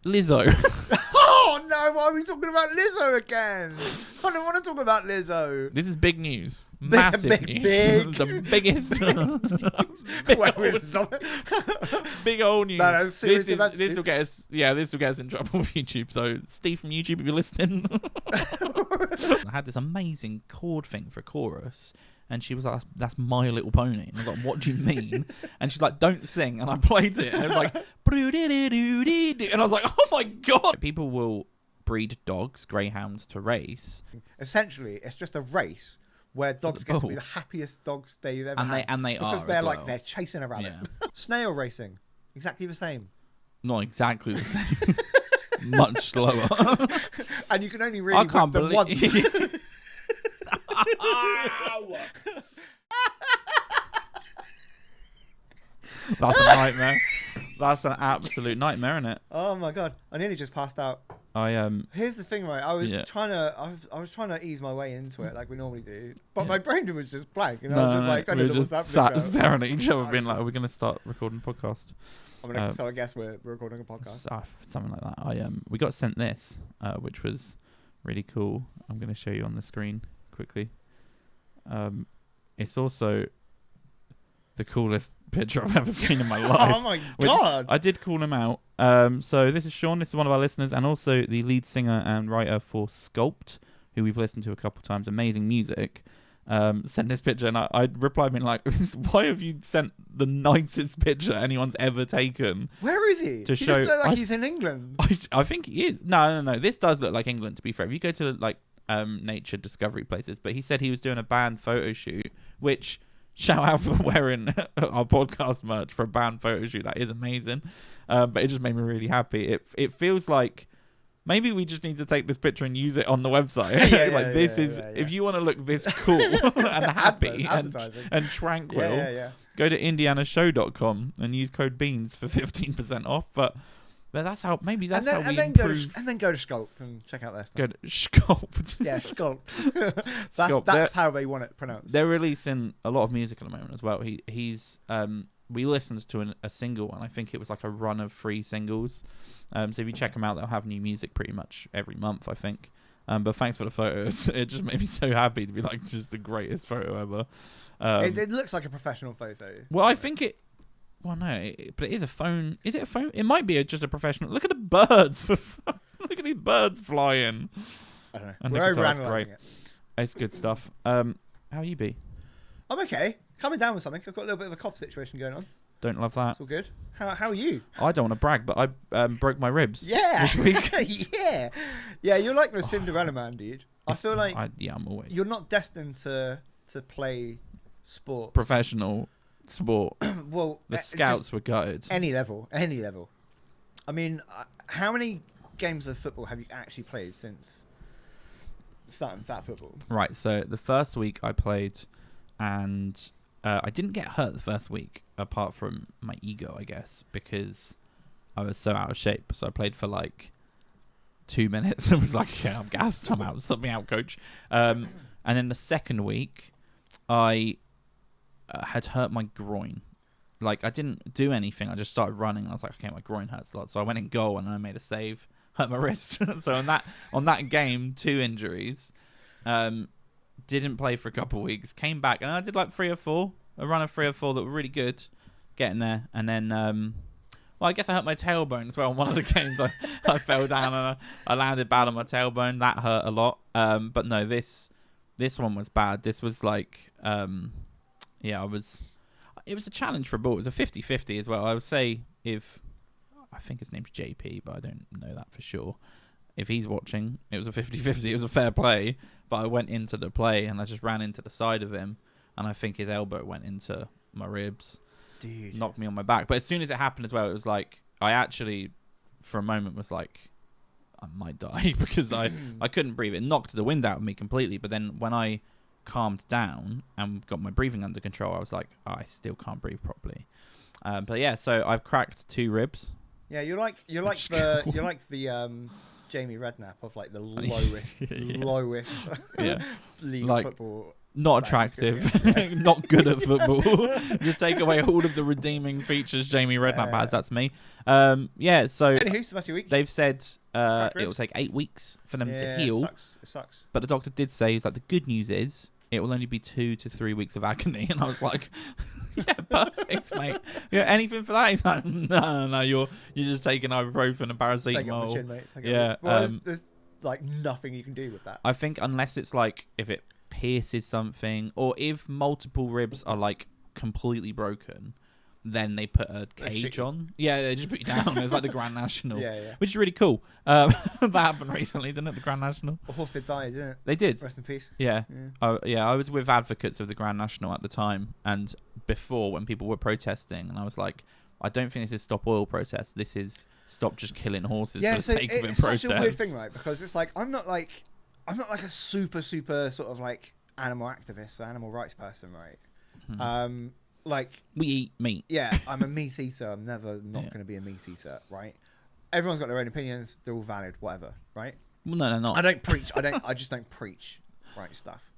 Lizzo. Oh no! Why are we talking about Lizzo again? I don't want to talk about Lizzo. This is big news. Massive news. The biggest. Big old news. No, this will get us. Yeah, this will get us in trouble with YouTube. So, Steve from YouTube, if you're listening, I had this amazing chord thing for chorus. And she was like, that's My Little Pony. And I was like, what do you mean? And she's like, don't sing. And I played it. And it was like, and I was like, oh my God. People will breed dogs, greyhounds, to race. Essentially, it's just a race where dogs get to be the happiest dogs they've ever had. And they because are they're as like, well. they're chasing a rabbit. Yeah. Snail racing, exactly the same. Not exactly the same. Much slower. And you can only really whip them once. That's a nightmare. That's an absolute nightmare, isn't it? Oh my God, I nearly just passed out. Here's the thing, right? I was trying to ease my way into it like we normally do, but my brain was just blank, and I was just like, I don't know what's happening. Sat staring at each other, being like, "Are we going to start recording a podcast?" So I guess we're recording a podcast. Something like that. We got sent this, which was really cool. I'm going to show you on the screen quickly. It's also the coolest picture I've ever seen in my life. Oh my God. I did call him out. So this is Sean. This is one of our listeners, and also the lead singer and writer for Sculpt, who we've listened to a couple times. Amazing music. Sent this picture, and I replied being like, why have you sent the nicest picture anyone's ever taken? Where is he? He doesn't look like he's in England. I think he is. No. This does look like England, to be fair. If you go to like nature discovery places, but he said he was doing a band photo shoot, which shout out for wearing our podcast merch for a band photo shoot. That is amazing. But it just made me really happy. It feels like maybe we just need to take this picture and use it on the website. If you want to look this cool and happy and tranquil, go to indianashow.com and use code BEANS for 15% off. But that's how we improve. And then go to Sculpt and check out their stuff. Go to Sculpt. Yeah, Sculpt. That's how they want it pronounced. They're releasing a lot of music at the moment as well. We listened to a single, and I think it was like a run of 3 singles. So if you check them out, they'll have new music pretty much every month, I think. But thanks for the photos. It just made me so happy to be like just the greatest photo ever. It looks like a professional photo. Well, I think it. Well, no, but it is a phone. Is it a phone? It might be just a professional. Look at the birds. Look at these birds flying. I don't know. And we're overanalyzing it. It's good stuff. How you be? I'm okay. Coming down with something. I've got a little bit of a cough situation going on. Don't love that. It's all good. How are you? I don't want to brag, but I broke my ribs. Yeah. This week. Yeah. You're like the Cinderella man, dude. I feel like I'm always. You're not destined to play sports. Professional sport. Well, the scouts were gutted. Any level. I mean, how many games of football have you actually played since starting fat football? Right. So the first week I played, and I didn't get hurt the first week, apart from my ego, I guess, because I was so out of shape. So I played for like 2 minutes and was like, yeah, I'm gassed. I'm out. Sub me out, coach. And then the second week, I had hurt my groin. Like, I didn't do anything. I just started running. And I was like, okay, my groin hurts a lot. So I went in goal and I made a save. Hurt my wrist. So on that game, 2 injuries. Didn't play for a couple of weeks. Came back and I did like 3 or 4. A run of 3 or 4 that were really good. Getting there. And then, well, I guess I hurt my tailbone as well. In one of the games, I fell down and I landed bad on my tailbone. That hurt a lot. But no, this one was bad. This was like, it was a challenge for a ball. It was a 50-50 as well. I would say I think his name's JP, but I don't know that for sure. If he's watching, it was a 50-50. It was a fair play, but I went into the play and I just ran into the side of him, and I think his elbow went into my ribs. Dude. Knocked me on my back. But as soon as it happened as well, it was like, I actually, for a moment, was like, I might die because I couldn't breathe. It knocked the wind out of me completely. But then when I calmed down and got my breathing under control, I was like, I still can't breathe properly. But yeah, so I've cracked 2 ribs. Yeah, you're like the Jamie Redknapp of like the lowest league football not attractive, not good at football. Just take away all of the redeeming features Jamie Redknapp has. That's me. So Anywho, so that's your week. They've said it will take 8 weeks for them to heal. It sucks. But the doctor did say, he's like, the good news is it will only be 2 to 3 weeks of agony. And I was like, yeah, perfect, mate. Yeah, anything for that? He's like, no, you're just taking ibuprofen and paracetamol. Take it on the chin, mate. Yeah. Well, there's like nothing you can do with that. I think unless it's like if it pierces something, or if multiple ribs are like completely broken, then they put a cage on. Yeah, they just put you down. It's like the Grand National, which is really cool. That happened recently, didn't it? The Grand National. A horse did die, didn't it? They did. Rest in peace. Yeah. I was with advocates of the Grand National at the time, and before when people were protesting, and I was like, I don't think this is stop oil protest. This is stop just killing horses for the sake of it. It's such a weird thing, right? Because it's like I'm not like a super sort of like animal activist or animal rights person, right? Like we eat meat. Yeah, I'm a meat eater. I'm never not going to be a meat eater, right? Everyone's got their own opinions. They're all valid, whatever, right? Well, no, they're not. I don't preach. I just don't preach right stuff.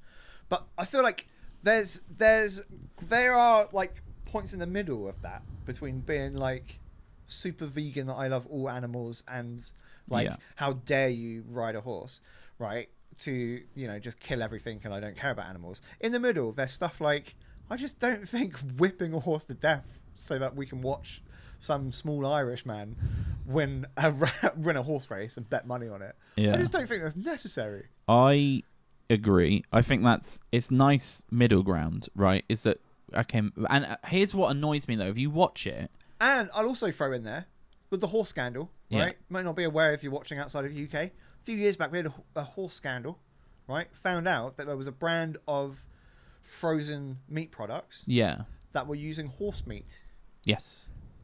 But I feel like there are like points in the middle of that between being like super vegan that I love all animals and like how dare you ride a horse, right? To just kill everything and I don't care about animals. In the middle, there's stuff like I just don't think whipping a horse to death so that we can watch some small Irish man win a horse race and bet money on it. I just don't think that's necessary. I agree. I think it's nice middle ground, right? Is that okay? And here's what annoys me though: if you watch it, and I'll also throw in there with the horse scandal, right? Might not be aware if you're watching outside of the UK. A few years back, we had a horse scandal, right? Found out that there was a brand of frozen meat products that were using horse meat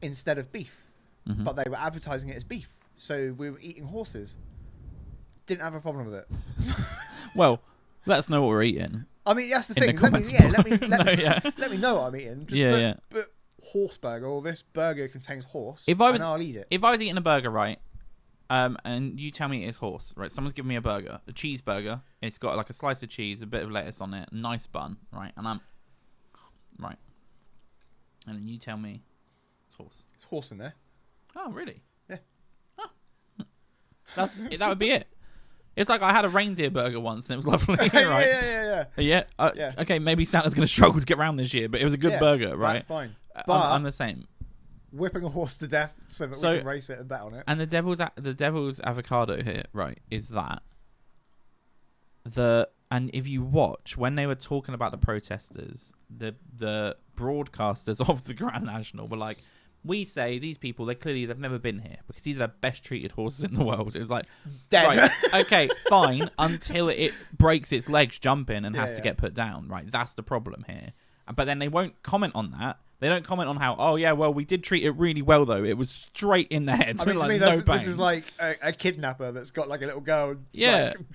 instead of beef, but they were advertising it as beef, so we were eating horses. Didn't have a problem with it. Well, let us know what we're eating. I mean, that's the thing. Let me know what I'm eating. But horse burger, or this burger contains horse, and I'll eat it. If I was eating a burger, right, and you tell me it's horse, right? Someone's giving me a burger, a cheeseburger. It's got like a slice of cheese, a bit of lettuce on it, a nice bun, right? And I'm right, and then you tell me it's horse. It's horse in there. Oh, really? Yeah. Oh. That would be it. It's like I had a reindeer burger once and it was lovely, right? Yeah. Okay, maybe Santa's going to struggle to get around this year, but it was a good burger, right? That's fine. But I'm the same. Whipping a horse to death so that we can race it and bet on it. And the devil's avocado here, right, is that and if you watch when they were talking about the protesters, the broadcasters of the Grand National were like, we say these people, they've never been here because these are the best treated horses in the world. It was like, dead. Right, okay, fine, until it breaks its legs jumping and has to get put down. Right, that's the problem here. But then they won't comment on that. They don't comment on how, we did treat it really well, though. It was straight in the head. I mean, to me, this is like a kidnapper that's got like a little girl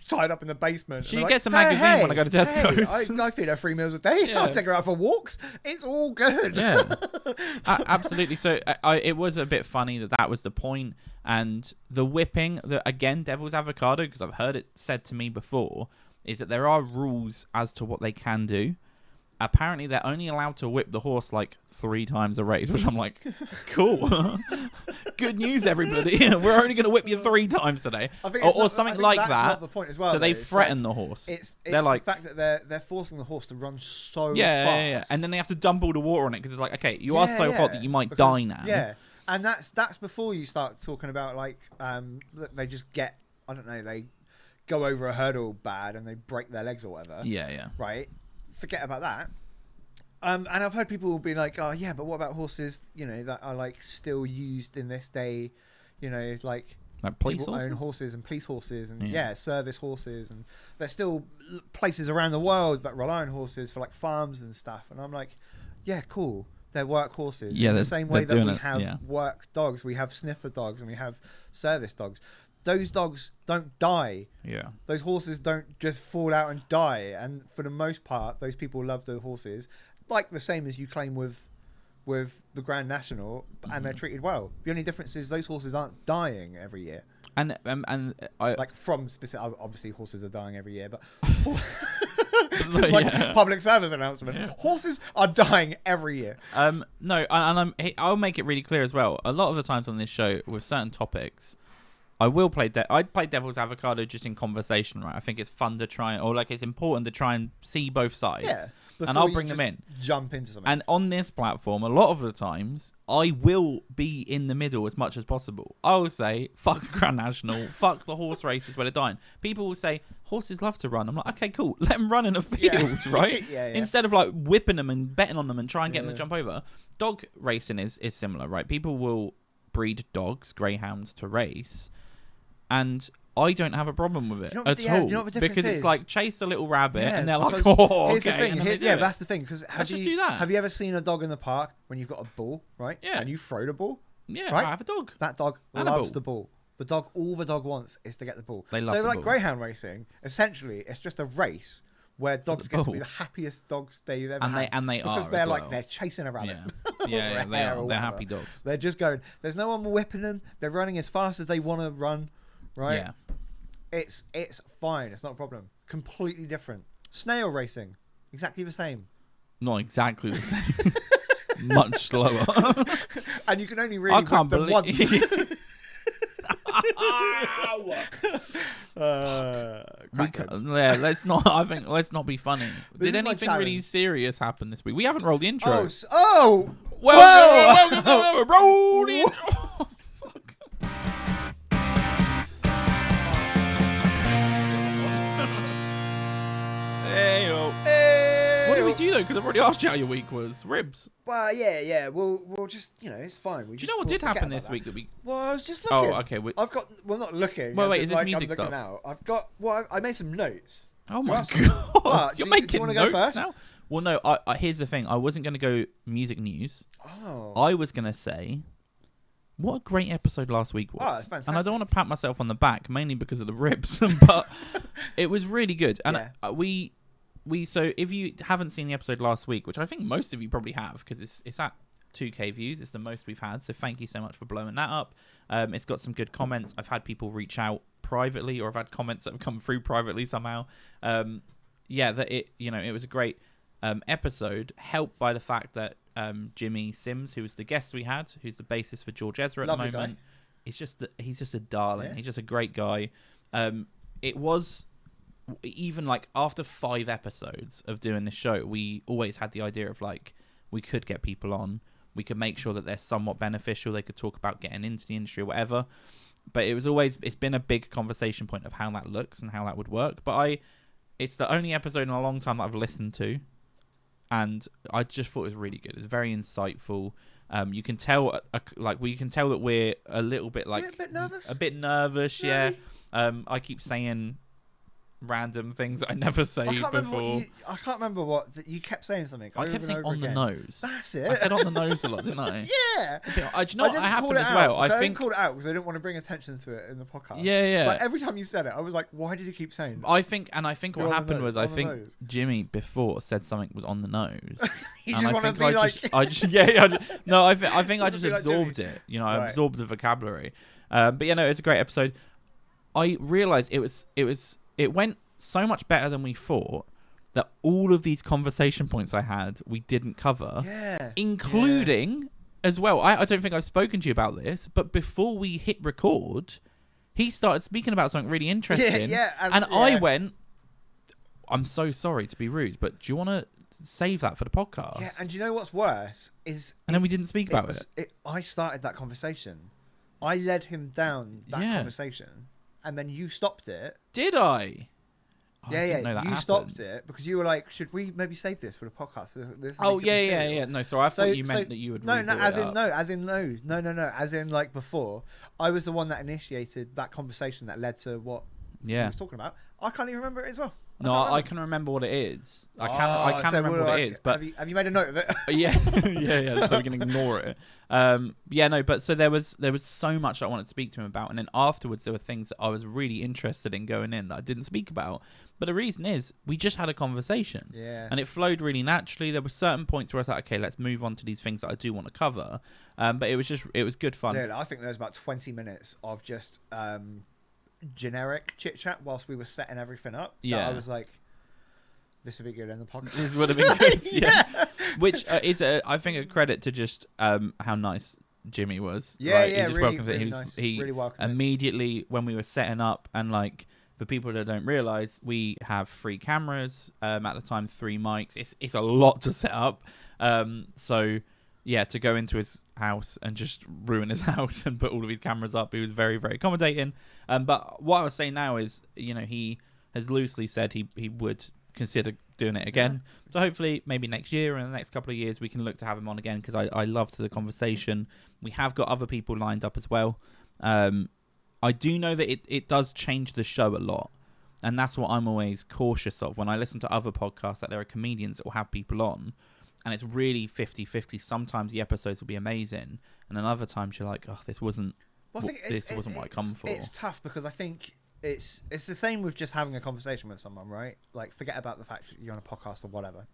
tied up in the basement. She gets a magazine when I go to Tesco's. I feed her 3 meals a day. I'll take her out for walks. It's all good. Yeah, absolutely. So it was a bit funny that was the point. And the whipping, again, devil's avocado, because I've heard it said to me before, is that there are rules as to what they can do. Apparently, they're only allowed to whip the horse like 3 times a race, which I'm like, cool. Good news, everybody. We're only going to whip you 3 times today. Or something like that. That's not the point as well. So they threaten the horse. It's the fact that they're forcing the horse to run so fast. Yeah. And then they have to dump all the water on it because it's like, okay, you are so hot that you might die now. Yeah. And that's before you start talking about like they just get, I don't know, they go over a hurdle bad and they break their legs or whatever. Yeah. Right? Forget about that. And I've heard people be like, oh yeah, but what about horses, that are like still used in this day, like police people horses? Own horses and police horses and service horses, and there's still places around the world that rely on horses for like farms and stuff. And I'm like, yeah, cool. They're work horses. Yeah, in the same way that we have work dogs, we have sniffer dogs, and we have service dogs. Those dogs don't die. Yeah. Those horses don't just fall out and die. And for the most part, those people love the horses, like the same as you claim with the Grand National, and they're treated well. The only difference is those horses aren't dying every year. And I like from specific, obviously horses are dying every year, but It's like public service announcement. Yeah. Horses are dying every year. No, and I'll make it really clear as well. A lot of the times on this show with certain topics, I will play. I'd play devil's avocado just in conversation, right? I think it's fun to try, or like it's important to try and see both sides. Yeah. And I'll bring them in. Jump into something. And on this platform, a lot of the times, I will be in the middle as much as possible. I will say, fuck the Grand National, fuck the horse races where they're dying. People will say, horses love to run. I'm like, okay, cool. Let them run in a field, right? Yeah. Instead of like whipping them and betting on them and try and get them to jump over. Dog racing is similar, right? People will breed dogs, greyhounds, to race. And I don't have a problem with it at all. Do you know what the difference because is? it's like chase a little rabbit and they're like, oh, here's okay. the thing. That's the thing. Because let's just do that. Have you ever seen a dog in the park when you've got a ball, right? Yeah. And you throw the ball? Yeah, right? I have a dog. That dog loves the ball. All the dog wants is to get the ball. They love the ball. Greyhound racing, essentially, it's just a race where dogs get to be the happiest dogs they've ever had. And they because are they're chasing a rabbit. Yeah, they are. They're happy dogs. They're just going. There's no one whipping them. They're running as fast as they want to run, right? Yeah. It's fine. It's not a problem. Completely different. Snail racing, exactly the same. Not exactly the same. Much slower. And you can only really whip them once. Let's not. I think let's not be funny. Did anything really serious happen this week? We haven't rolled the intro. Welcome, roll the intro. Hey. What do we do though? Because I've already asked you how your week was. Ribs. Well, yeah. We'll just, it's fine. Do you know what did happen this week that we? Well, I was just looking. Oh, okay. I've got. Well, not looking. Well, wait. Is this music stuff? Now. I've got. Well, I made some notes. Oh my god! You're making notes go first? Now. Well, no. Here's the thing. I wasn't going to go music news. Oh. I was going to say, what a great episode last week was. Oh, that's fantastic. And I don't want to pat myself on the back, mainly because of the ribs, but it was really good. And so if you haven't seen the episode last week, which I think most of you probably have, because it's at 2K views, it's the most we've had. So thank you so much for blowing that up. It's got some good comments. I've had people reach out privately, or I've had comments that have come through privately somehow. That it was a great episode, helped by the fact that Jimmy Sims, who was the guest we had, who's the bassist for George Ezra at the moment, he's just a darling. Yeah. He's just a great guy. It was even like after 5 episodes of doing this show, we always had the idea of like we could get people on, we could make sure that they're somewhat beneficial, they could talk about getting into the industry or whatever. But it's been a big conversation point of how that looks and how that would work. But it's the only episode in a long time that I've listened to. And I just thought it was really good. It was very insightful. You can tell, we can tell that we're a little bit like a bit nervous. Really? Yeah. I keep saying random things that I never say before. I can't remember what you kept saying something. I kept saying on the nose. That's it. I said on the nose a lot, didn't I? Yeah. Do you know what happened as well? I didn't call it out because I didn't want to bring attention to it in the podcast. Yeah. But every time you said it, I was like, why did you keep saying that? I think what happened was Jimmy before said something was on the nose. You just want to be like... I think I just absorbed it. I absorbed the vocabulary. But it's a great episode. I realised it went so much better than we thought that all of these conversation points I had, we didn't cover. Yeah. Including, as well, I don't think I've spoken to you about this, but before we hit record, he started speaking about something really interesting. I went, I'm so sorry to be rude, but do you want to save that for the podcast? Yeah, and you know what's worse is... And then we didn't speak about it. I started that conversation. I led him down that conversation. And then you stopped it. Did I? You stopped it because you were like, "Should we maybe save this for the podcast?" No, sorry. I thought you meant that you would. As in like before. I was the one that initiated that conversation that led to what he was talking about. I can't even remember it as well. I can remember what it is. I can remember what it is. But have you made a note of it? yeah. So we can ignore it. But so there was so much I wanted to speak to him about, and then afterwards there were things that I was really interested in going in that I didn't speak about. But the reason is we just had a conversation, and it flowed really naturally. There were certain points where I was like, okay, let's move on to these things that I do want to cover. But it was good fun. Yeah, I think there was about 20 minutes of just generic chit chat whilst we were setting everything up. Yeah, I was like, this would be good in the podcast. This would have been good. Yeah. Which is, I think, a credit to just how nice Jimmy was. Yeah, right? yeah, He just really, welcomed really it. nice. He really welcomed immediately, when we were setting up, and like, for people that don't realise, we have 3 cameras, at the time 3 mics. It's a lot to set up. So yeah, to go into his house and just ruin his house and put all of his cameras up, he was very, very accommodating. But what I was saying now is, he has loosely said he would consider doing it again. Yeah. So hopefully maybe next year or in the next couple of years we can look to have him on again, because I loved the conversation. We have got other people lined up as well. I do know that it does change the show a lot, and that's what I'm always cautious of when I listen to other podcasts, that there are comedians that will have people on and it's really 50-50. Sometimes the episodes will be amazing, and then other times you're like, oh, this wasn't what I come for. It's tough because I think it's the same with just having a conversation with someone, right? Like, forget about the fact you're on a podcast or whatever.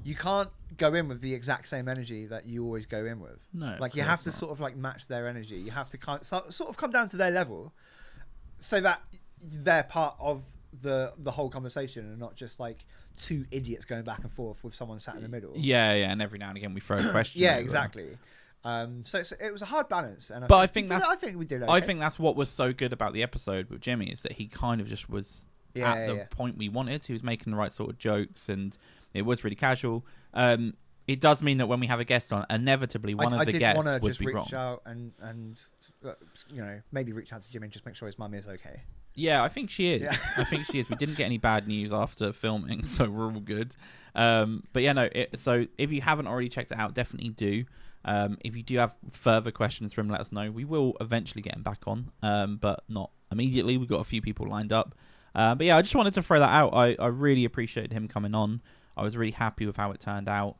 You can't go in with the exact same energy that you always go in with. No, like, you have to sort of like match their energy. You have to sort of come down to their level, so that they're part of the whole conversation and not just like two idiots going back and forth with someone sat in the middle. Yeah, and every now and again we throw a question. Yeah, over. Exactly. So it was a hard balance, and I think we did. Okay. I think that's what was so good about the episode with Jimmy, is that he kind of just was at the point we wanted. He was making the right sort of jokes, and it was really casual. It does mean that when we have a guest on, inevitably one of the guests would just be wrong. reach out and maybe reach out to Jimmy and just make sure his mum is okay. Yeah, I think she is. Yeah. I think she is. We didn't get any bad news after filming, so we're all good. But yeah, no. So if you haven't already checked it out, definitely do. If you do have further questions for him, let us know. We will eventually get him back on, but not immediately. We've got a few people lined up. But yeah, I just wanted to throw that out. I really appreciated him coming on. I was really happy with how it turned out.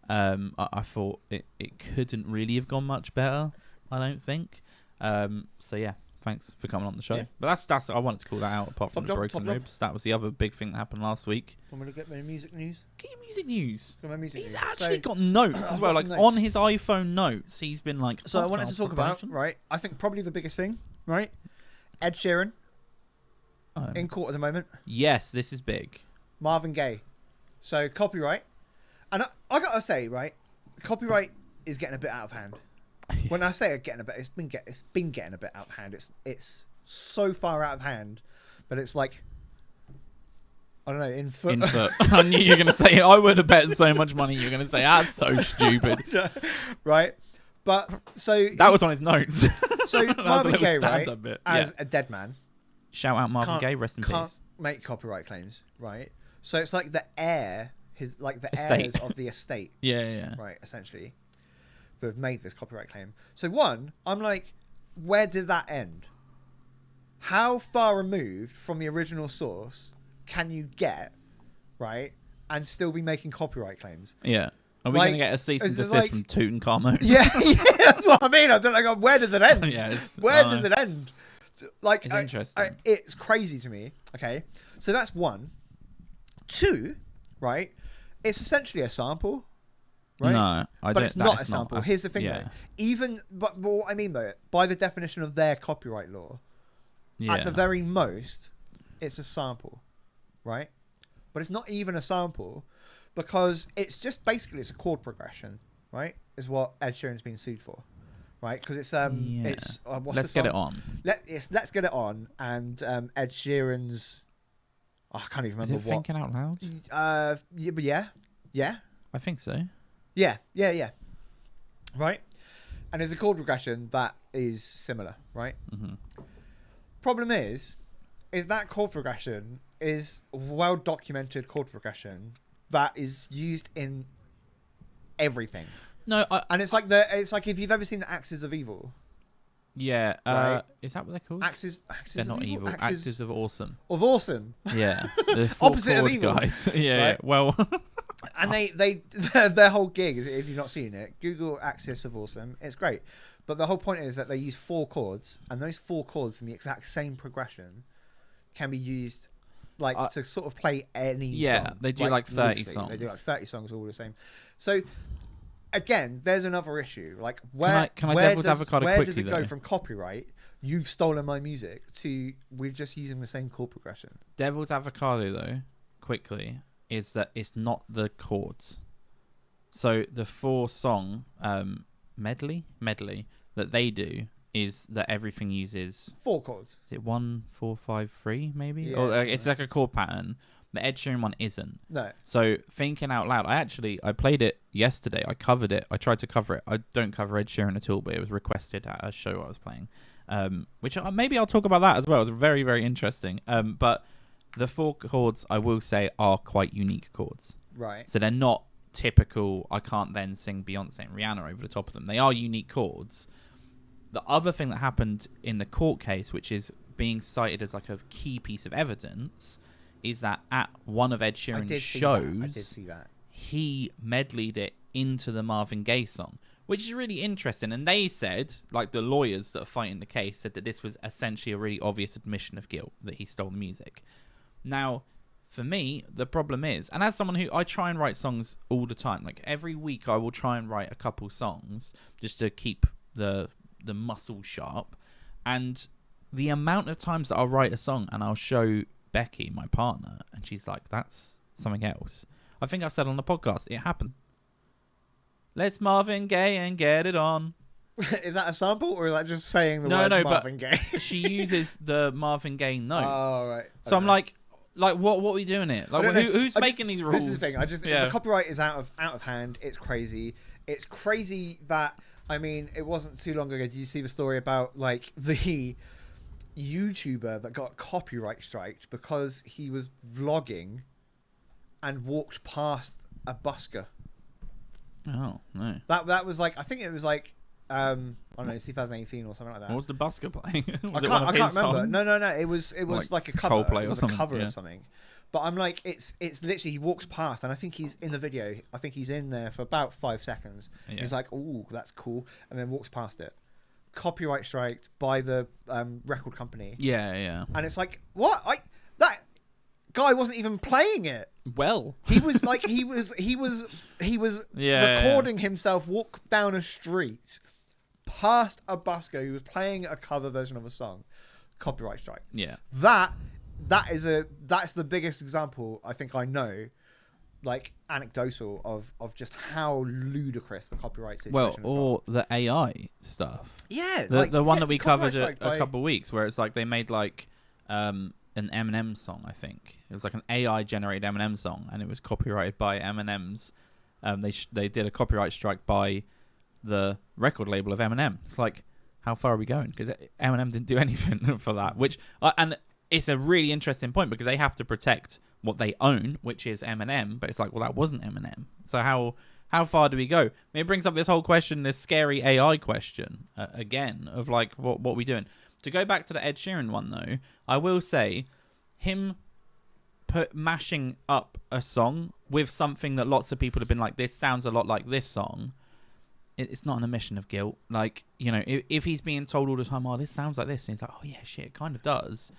I thought it couldn't really have gone much better, I don't think. So yeah, thanks for coming on the show. Yeah. But that's I wanted to call that out, apart from the broken ribs. That was the other big thing that happened last week. Want me to get my music news? Get your music news. He's actually got notes as well, like on his iPhone notes. He's been like... So I wanted to talk about, right, I think probably the biggest thing, right? Ed Sheeran in court at the moment. Yes, this is big. Marvin Gaye. So copyright. And I gotta say, right, copyright is getting a bit out of hand. When I say getting a bit, it's been getting a bit out of hand. It's so far out of hand, but it's like, I don't know, in foot. I knew you were gonna say. I would have bet so much money you were gonna say that's so stupid, right? But so that was on his notes. So Marvin Gaye, right, as a dead man. Shout out Marvin Gaye, rest in peace. Can't make copyright claims, right? So it's like the heir. His heirs of the estate. Yeah. Right, essentially, who have made this copyright claim. So one, I'm like, where does that end? How far removed from the original source can you get, right, and still be making copyright claims? Yeah. Are we going to get a cease and desist from Tutankhamun? Yeah, that's what I mean. I don't like. Where does it end? Where does it end? Like, it's interesting. It's crazy to me. Okay, so that's one. Two, right? It's essentially a sample, right? No, but it's not a sample. Here's the thing, though. But what I mean by it, by the definition of their copyright law, at the very most, it's a sample, right? But it's not even a sample, because it's just basically it's a chord progression, right? Is what Ed Sheeran's been sued for, right? Because it's what's Let's Get It On. Let's Get It On, and Ed Sheeran's. Oh, I can't even remember what. Thinking Out Loud? Yeah. I think so. Yeah. Right? And there's a chord progression that is similar, right? Mm-hmm. Problem is that chord progression is a well-documented chord progression that is used in everything. No, and it's like if you've ever seen the Axes of Evil. Yeah, right? Is that what they're called? Axes they're not evil. Axes of Awesome. Of Awesome. Yeah, the opposite of evil, guys. Yeah, right? Well, and their whole gig is, if you've not seen it, Google Axis of Awesome. It's great, but the whole point is that they use 4 chords, and those 4 chords in the exact same progression can be used, like to sort of play any. Yeah, song, they do like 30 loosely. songs. They do like 30 songs all the same. So. Again, there's another issue. Like, where does it go from copyright, you've stolen my music, to we're just using the same chord progression? Devil's avocado, though, quickly. is that it's not the chords. So the 4-song medley that they do is that everything uses 4 chords. Is it 1, 4, 5, 3 maybe? Yeah, Or it's like a chord pattern. The Ed Sheeran one isn't. No. So thinking out loud, I played it yesterday. I covered it. I tried to cover it. I don't cover Ed Sheeran at all, but it was requested at a show I was playing. Which maybe I'll talk about that as well. It's very, very interesting. But the 4 chords, I will say, are quite unique chords. Right. So they're not typical, I can't then sing Beyonce and Rihanna over the top of them. They are unique chords. The other thing that happened in the court case, which is being cited as like a key piece of evidence, is that at one of Ed Sheeran's shows, I did see that. He medleyed it into the Marvin Gaye song, which is really interesting. And they said, like the lawyers that are fighting the case, said that this was essentially a really obvious admission of guilt, that he stole the music. Now, for me, the problem is, and as someone who, I try and write songs all the time, like every week I will try and write a couple songs just to keep the muscle sharp. And the amount of times that I'll write a song and I'll show Becky, my partner, and she's like, that's something else. I think I've said on the podcast, it happened. Let's Marvin Gaye and get it on. Is that a sample, or is that just saying the words Marvin Gaye? She uses the Marvin Gaye notes. Oh, right. So I'm like, what are we doing here? Like, who's making these rules? This is the thing. The copyright is out of hand. It's crazy. It's crazy that, I mean, it wasn't too long ago. Did you see the story about like the YouTuber that got copyright striked because he was vlogging and walked past a busker? Oh no! That was like, I think it was like I don't know, it's 2018 or something like that. What was the busker playing? I can't remember. No. It was like a cover. Coldplay it was or something. A cover of something. But I'm like, it's literally, he walks past, and I think he's in the video. I think he's in there for about 5 seconds. Yeah. He's like, "Ooh, that's cool," and then walks past it. Copyright striked by the record company. Yeah. And it's like, what? That guy wasn't even playing it. Well, he was like, he was recording himself walk down a street past a busker who was playing a cover version of a song. Copyright strike. Yeah. That's the biggest example I think I know, like anecdotal of just how ludicrous the copyright situation is. Or the AI stuff. Yeah, the one that we covered a couple of weeks, where it's like they made like an Eminem song. I think it was like an AI generated Eminem song, and it was copyrighted by Eminem's. They did a copyright strike by the record label of Eminem. It's like, how far are we going? Because Eminem didn't do anything for that. Which and it's a really interesting point, because they have to protect what they own, which is Eminem. But it's like, well, that wasn't Eminem. So how far do we go? I mean, it brings up this whole question, this scary AI question again, of like, what are we doing? To go back to the Ed Sheeran one, though, I will say him mashing up a song with something that lots of people have been like, this sounds a lot like this song. It's not an admission of guilt. Like, you know, if he's being told all the time, oh, this sounds like this, and he's like, oh yeah, shit, it kind of does.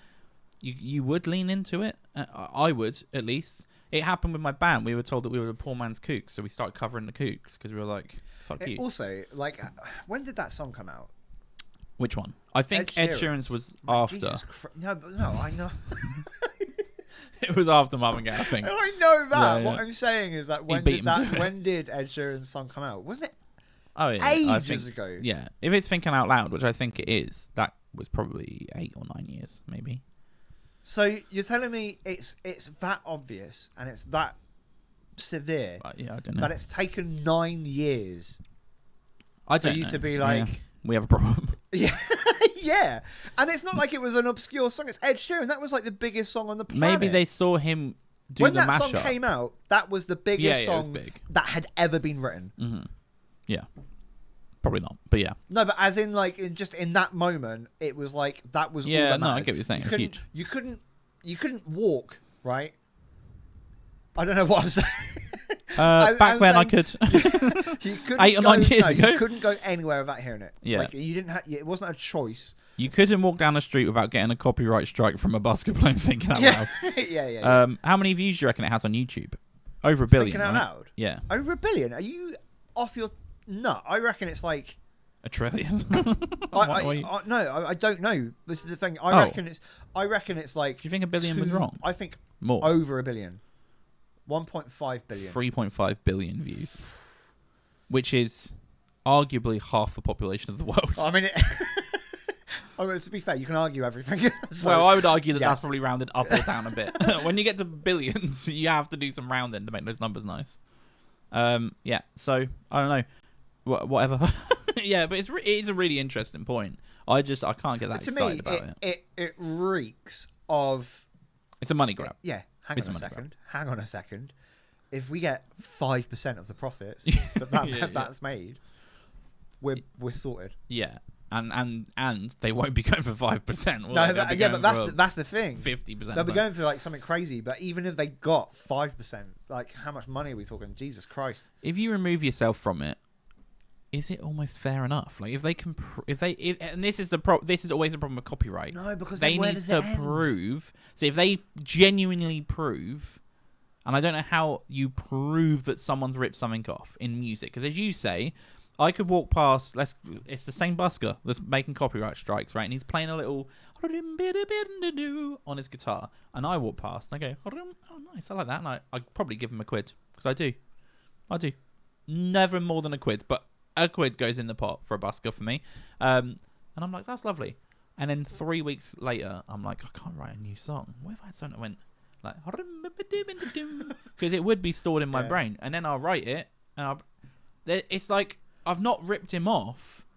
You would lean into it. I would, at least. It happened with my band. We were told that we were a poor man's Kooks, so we started covering the Kooks because we were like, fuck you. Also, like, when did that song come out? Which one? I think Ed Sheeran's was after. No, I know. It was after Marvin Gaye, I think. I know that. Yeah. What I'm saying is that when did Ed Sheeran's song come out? Wasn't it? Oh yeah, ages ago. Yeah, if it's Thinking Out Loud, which I think it is, that was probably 8 or 9 years, maybe. So you're telling me it's that obvious and it's that severe? Yeah, I don't know. That it's taken 9 years for you to be like, we have a problem. Yeah, yeah. And it's not like it was an obscure song. It's Ed Sheeran. That was like the biggest song on the planet. Maybe they saw him do the mashup. When that song came out, that was the biggest song that had ever been written. Mm-hmm. Yeah. Probably not, but yeah. No, but as in, like, just in that moment, it was like, that was all that matters. I get what you're saying. It's huge. You couldn't walk, right? I don't know what I'm saying. Back when I could. You 8 or 9 years ago. You couldn't go anywhere without hearing it. Yeah. Like, you didn't it wasn't a choice. You couldn't walk down the street without getting a copyright strike from a busker playing Thinking Out Loud. Yeah. How many views do you reckon it has on YouTube? Over 1 billion, Thinking Out Loud? Yeah. Over 1 billion? Are you off your... No, I reckon it's like... 1 trillion? No, I don't know. This is the thing. I reckon it's like... Do you think 1 billion was wrong? I think more. Over 1 billion. 1.5 billion. 3.5 billion views, which is arguably half the population of the world. I mean, to be fair, you can argue everything. So, well, I would argue that yes. that's probably rounded up or down a bit. When you get to billions, you have to do some rounding to make those numbers nice. Yeah, so I don't know, whatever. Yeah, but it is a really interesting point. I can't get that excited about it. It reeks of. It's a money grab. Yeah, hang on a second. If we get 5% of the profits that's made, we're sorted. Yeah. And they won't be going for 5%. But that's the thing. 50%. They'll be going for like something crazy. But even if they got 5%, like how much money are we talking? Jesus Christ! If you remove yourself from it, is it almost fair enough? Like if they can, and this is this is always a problem with copyright. No, because they need to prove. So if they genuinely prove, and I don't know how you prove that someone's ripped something off in music, because as you say. I could walk past. It's the same busker that's making copyright strikes, right? And he's playing a little on his guitar, and I walk past and I go, "Oh, nice! I like that." And I'd probably give him a quid because I do. Never more than a quid, but a quid goes in the pot for a busker for me. And I'm like, "That's lovely." And then 3 weeks later, I'm like, "I can't write a new song. What if I had something that went like?" Because it would be stored in my brain, and then I'll write it, and it's like. I've not ripped him off.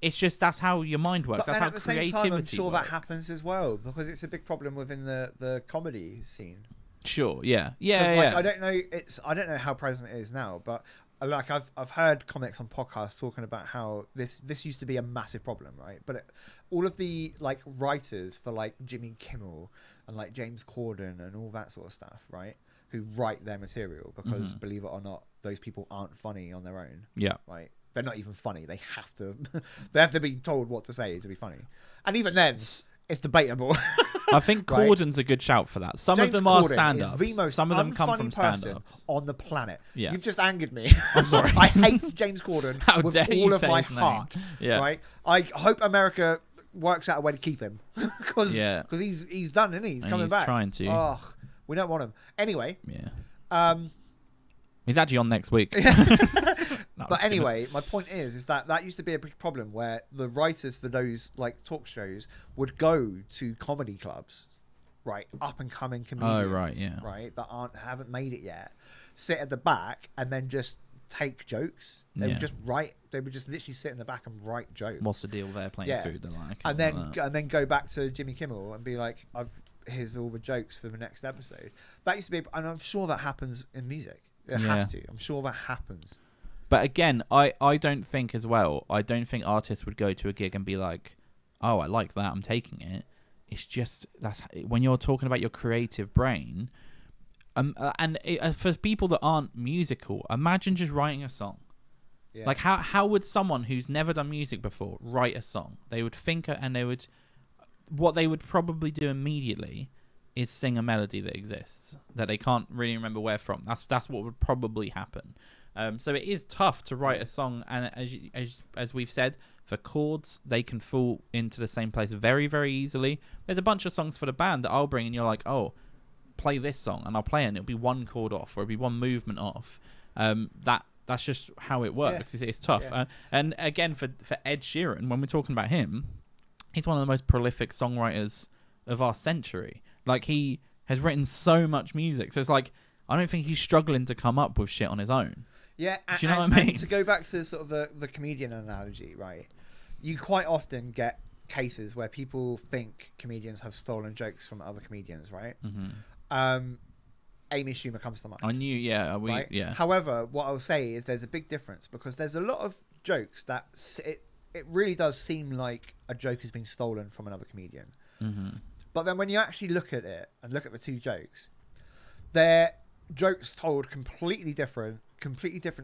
It's just that's how your mind works. That's how creativity works. At the same time, I'm sure that happens as well because it's a big problem within the comedy scene. Sure, yeah. I don't know how present it is now, but like I've heard comics on podcasts talking about how this used to be a massive problem, right? But all of the like writers for like Jimmy Kimmel and like James Corden and all that sort of stuff, right? Who write their material because believe it or not, those people aren't funny on their own. Yeah. Right. They're not even funny. They have to they have to be told what to say to be funny. And even then it's debatable. I think Corden's a good shout for that. Some James of them are Corden stand-ups. Is the most some of them come from person stand-ups on the planet. Yeah. You've just angered me. I'm sorry. I hate James Corden with all of my heart. Yeah. Right. I hope America works out a way to keep him because he's done, isn't he? He's coming back. He's trying to. Oh, we don't want him anyway. Yeah. He's actually on next week. But anyway, my point is that used to be a big problem where the writers for those like talk shows would go to comedy clubs, right, up and coming comedians, right, that haven't made it yet, sit at the back and then just take jokes. They would just write. They would just literally sit in the back and write jokes. What's the deal there? Playing food, they're like, and then go back to Jimmy Kimmel and be like, here's all the jokes for the next episode. That used to be, and I'm sure that happens in music. It has to. I'm sure that happens. But again, I don't think as well. I don't think artists would go to a gig and be like, "Oh, I like that. I'm taking it." It's just when you're talking about your creative brain. For people that aren't musical, imagine just writing a song. Yeah. Like how would someone who's never done music before write a song? They would think and what they would probably do immediately is sing a melody that exists that they can't really remember where from. That's what would probably happen. So it is tough to write a song, and as we've said, for chords they can fall into the same place very, very easily. There's a bunch of songs for the band that I'll bring, and you're like, oh, play this song, and I'll play it, and it'll be one chord off, or it'll be one movement off. That's just how it works. Yeah. It's tough. Yeah. And again, for Ed Sheeran, when we're talking about him, he's one of the most prolific songwriters of our century. Like, he has written so much music. So it's like, I don't think he's struggling to come up with shit on his own. Yeah. Do you know what I mean? And to go back to sort of the comedian analogy, right? You quite often get cases where people think comedians have stolen jokes from other comedians, right? Mm-hmm. Amy Schumer comes to mind. I knew, right? However, what I'll say is there's a big difference because there's a lot of jokes that it really does seem like a joke has been stolen from another comedian. Mm-hmm. But then when you actually look at it and look at the two jokes, they're jokes told completely different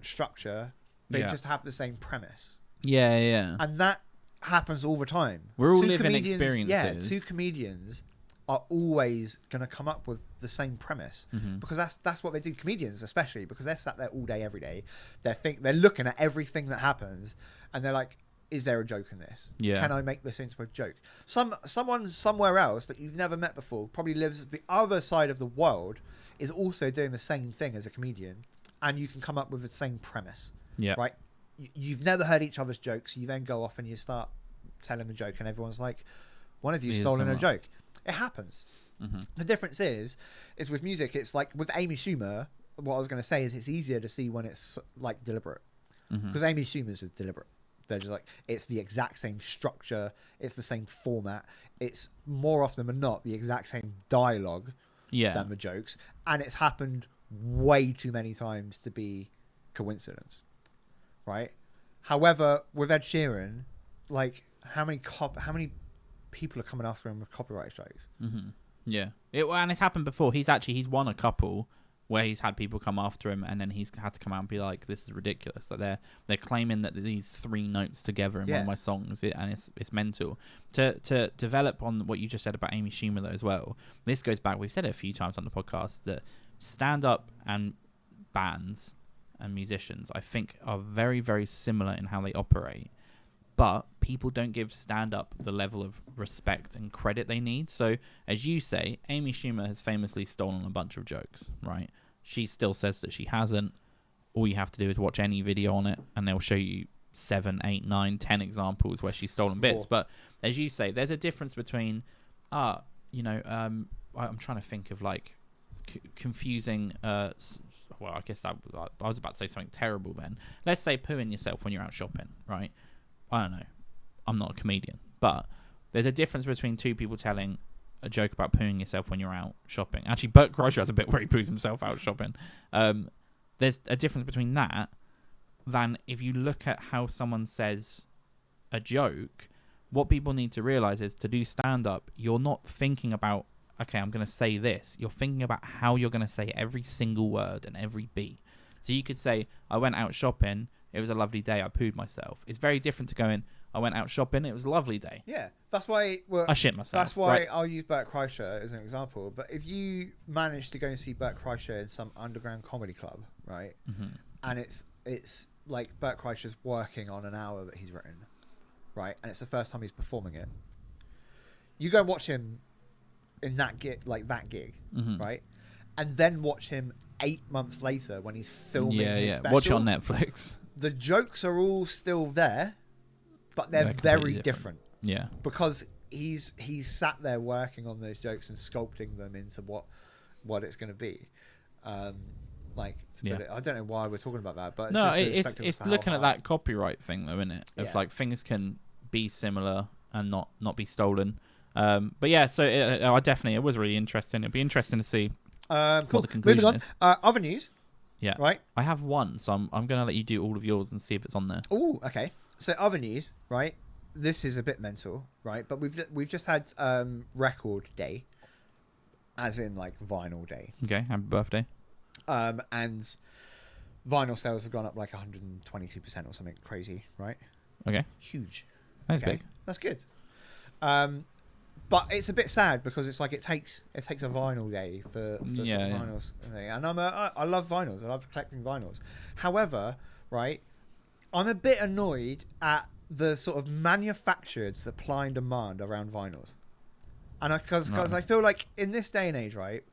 structure. They just have the same premise. Yeah. And that happens all the time. We're all living experiences. Yeah, two comedians are always going to come up with the same premise because that's what they do. Comedians, especially, because they're sat there all day, every day. They're looking at everything that happens, and they're like, "Is there a joke in this? Yeah. Can I make this into a joke?" Someone somewhere else that you've never met before, probably lives the other side of the world, is also doing the same thing as a comedian, and you can come up with the same premise. Yeah. Right. You've never heard each other's jokes. You then go off and you start telling a joke, and everyone's like, "One of you's stolen a joke." It happens. Mm-hmm. The difference is with music. It's like with Amy Schumer. What I was going to say is it's easier to see when it's like deliberate, because Amy Schumer's is deliberate. They're just like, it's the exact same structure, it's the same format, it's more often than not the exact same dialogue than the jokes, and it's happened way too many times to be coincidence, right? However, with Ed Sheeran, like how many people are coming after him with copyright strikes? Yeah, and it's happened before. He's won a couple where he's had people come after him, and then he's had to come out and be like, "This is ridiculous." Like they're claiming that these 3 notes together in one of my songs, and it's mental. To develop on what you just said about Amy Schumer though as well. This goes back. We've said it a few times on the podcast that stand-up and bands and musicians, I think, are very, very similar in how they operate. But people don't give stand-up the level of respect and credit they need. So, as you say, Amy Schumer has famously stolen a bunch of jokes, right? She still says that she hasn't. All you have to do is watch any video on it, and they'll show you 7, 8, 9, 10 examples where she's stolen bits. But as you say, there's a difference between, I'm trying to think of like confusing. Well, I guess I was about to say something terrible then. Let's say pooing yourself when you're out shopping, right? I don't know. I'm not a comedian, but there's a difference between 2 people telling a joke about pooing yourself when you're out shopping. Actually, Bert Kreischer has a bit where he poos himself out shopping. There's a difference between that than if you look at how someone says a joke. What people need to realize is to do stand-up, you're not thinking about, okay, I'm going to say this. You're thinking about how you're going to say every single word and every beat. So you could say, I went out shopping. It was a lovely day. I pooed myself. It's very different to going, I went out shopping. It was a lovely day. Yeah. That's why... I shit myself. That's why I'll use Bert Kreischer as an example. But if you manage to go and see Bert Kreischer in some underground comedy club, right? Mm-hmm. And it's like Bert Kreischer's working on an hour that he's written, right? And it's the first time he's performing it. You go watch him in that gig, mm-hmm. right? And then watch him 8 months later when he's filming his special. Watch it on Netflix. The jokes are all still there, but they're very different. Yeah. Because he's sat there working on those jokes and sculpting them into what it's going to be. I don't know why we're talking about that, but no, it's looking at that copyright thing though, isn't it? Of like things can be similar and not be stolen. But yeah, so it was really interesting. It'd be interesting to see what the conclusion is. Other news. Yeah. Right. I have one, so I'm going to let you do all of yours and see if it's on there. Oh, okay. So other news, right? This is a bit mental, right? But we've just had record day, as in like vinyl day. Okay, happy birthday. And vinyl sales have gone up like 122% or something crazy, right? Okay. Huge. That's big. That's good. But it's a bit sad because it's like it takes a vinyl day for vinyls, and I love vinyls. I love collecting vinyls. However, right, I'm a bit annoyed at the sort of manufactured supply and demand around vinyls, and because I feel like in this day and age, right,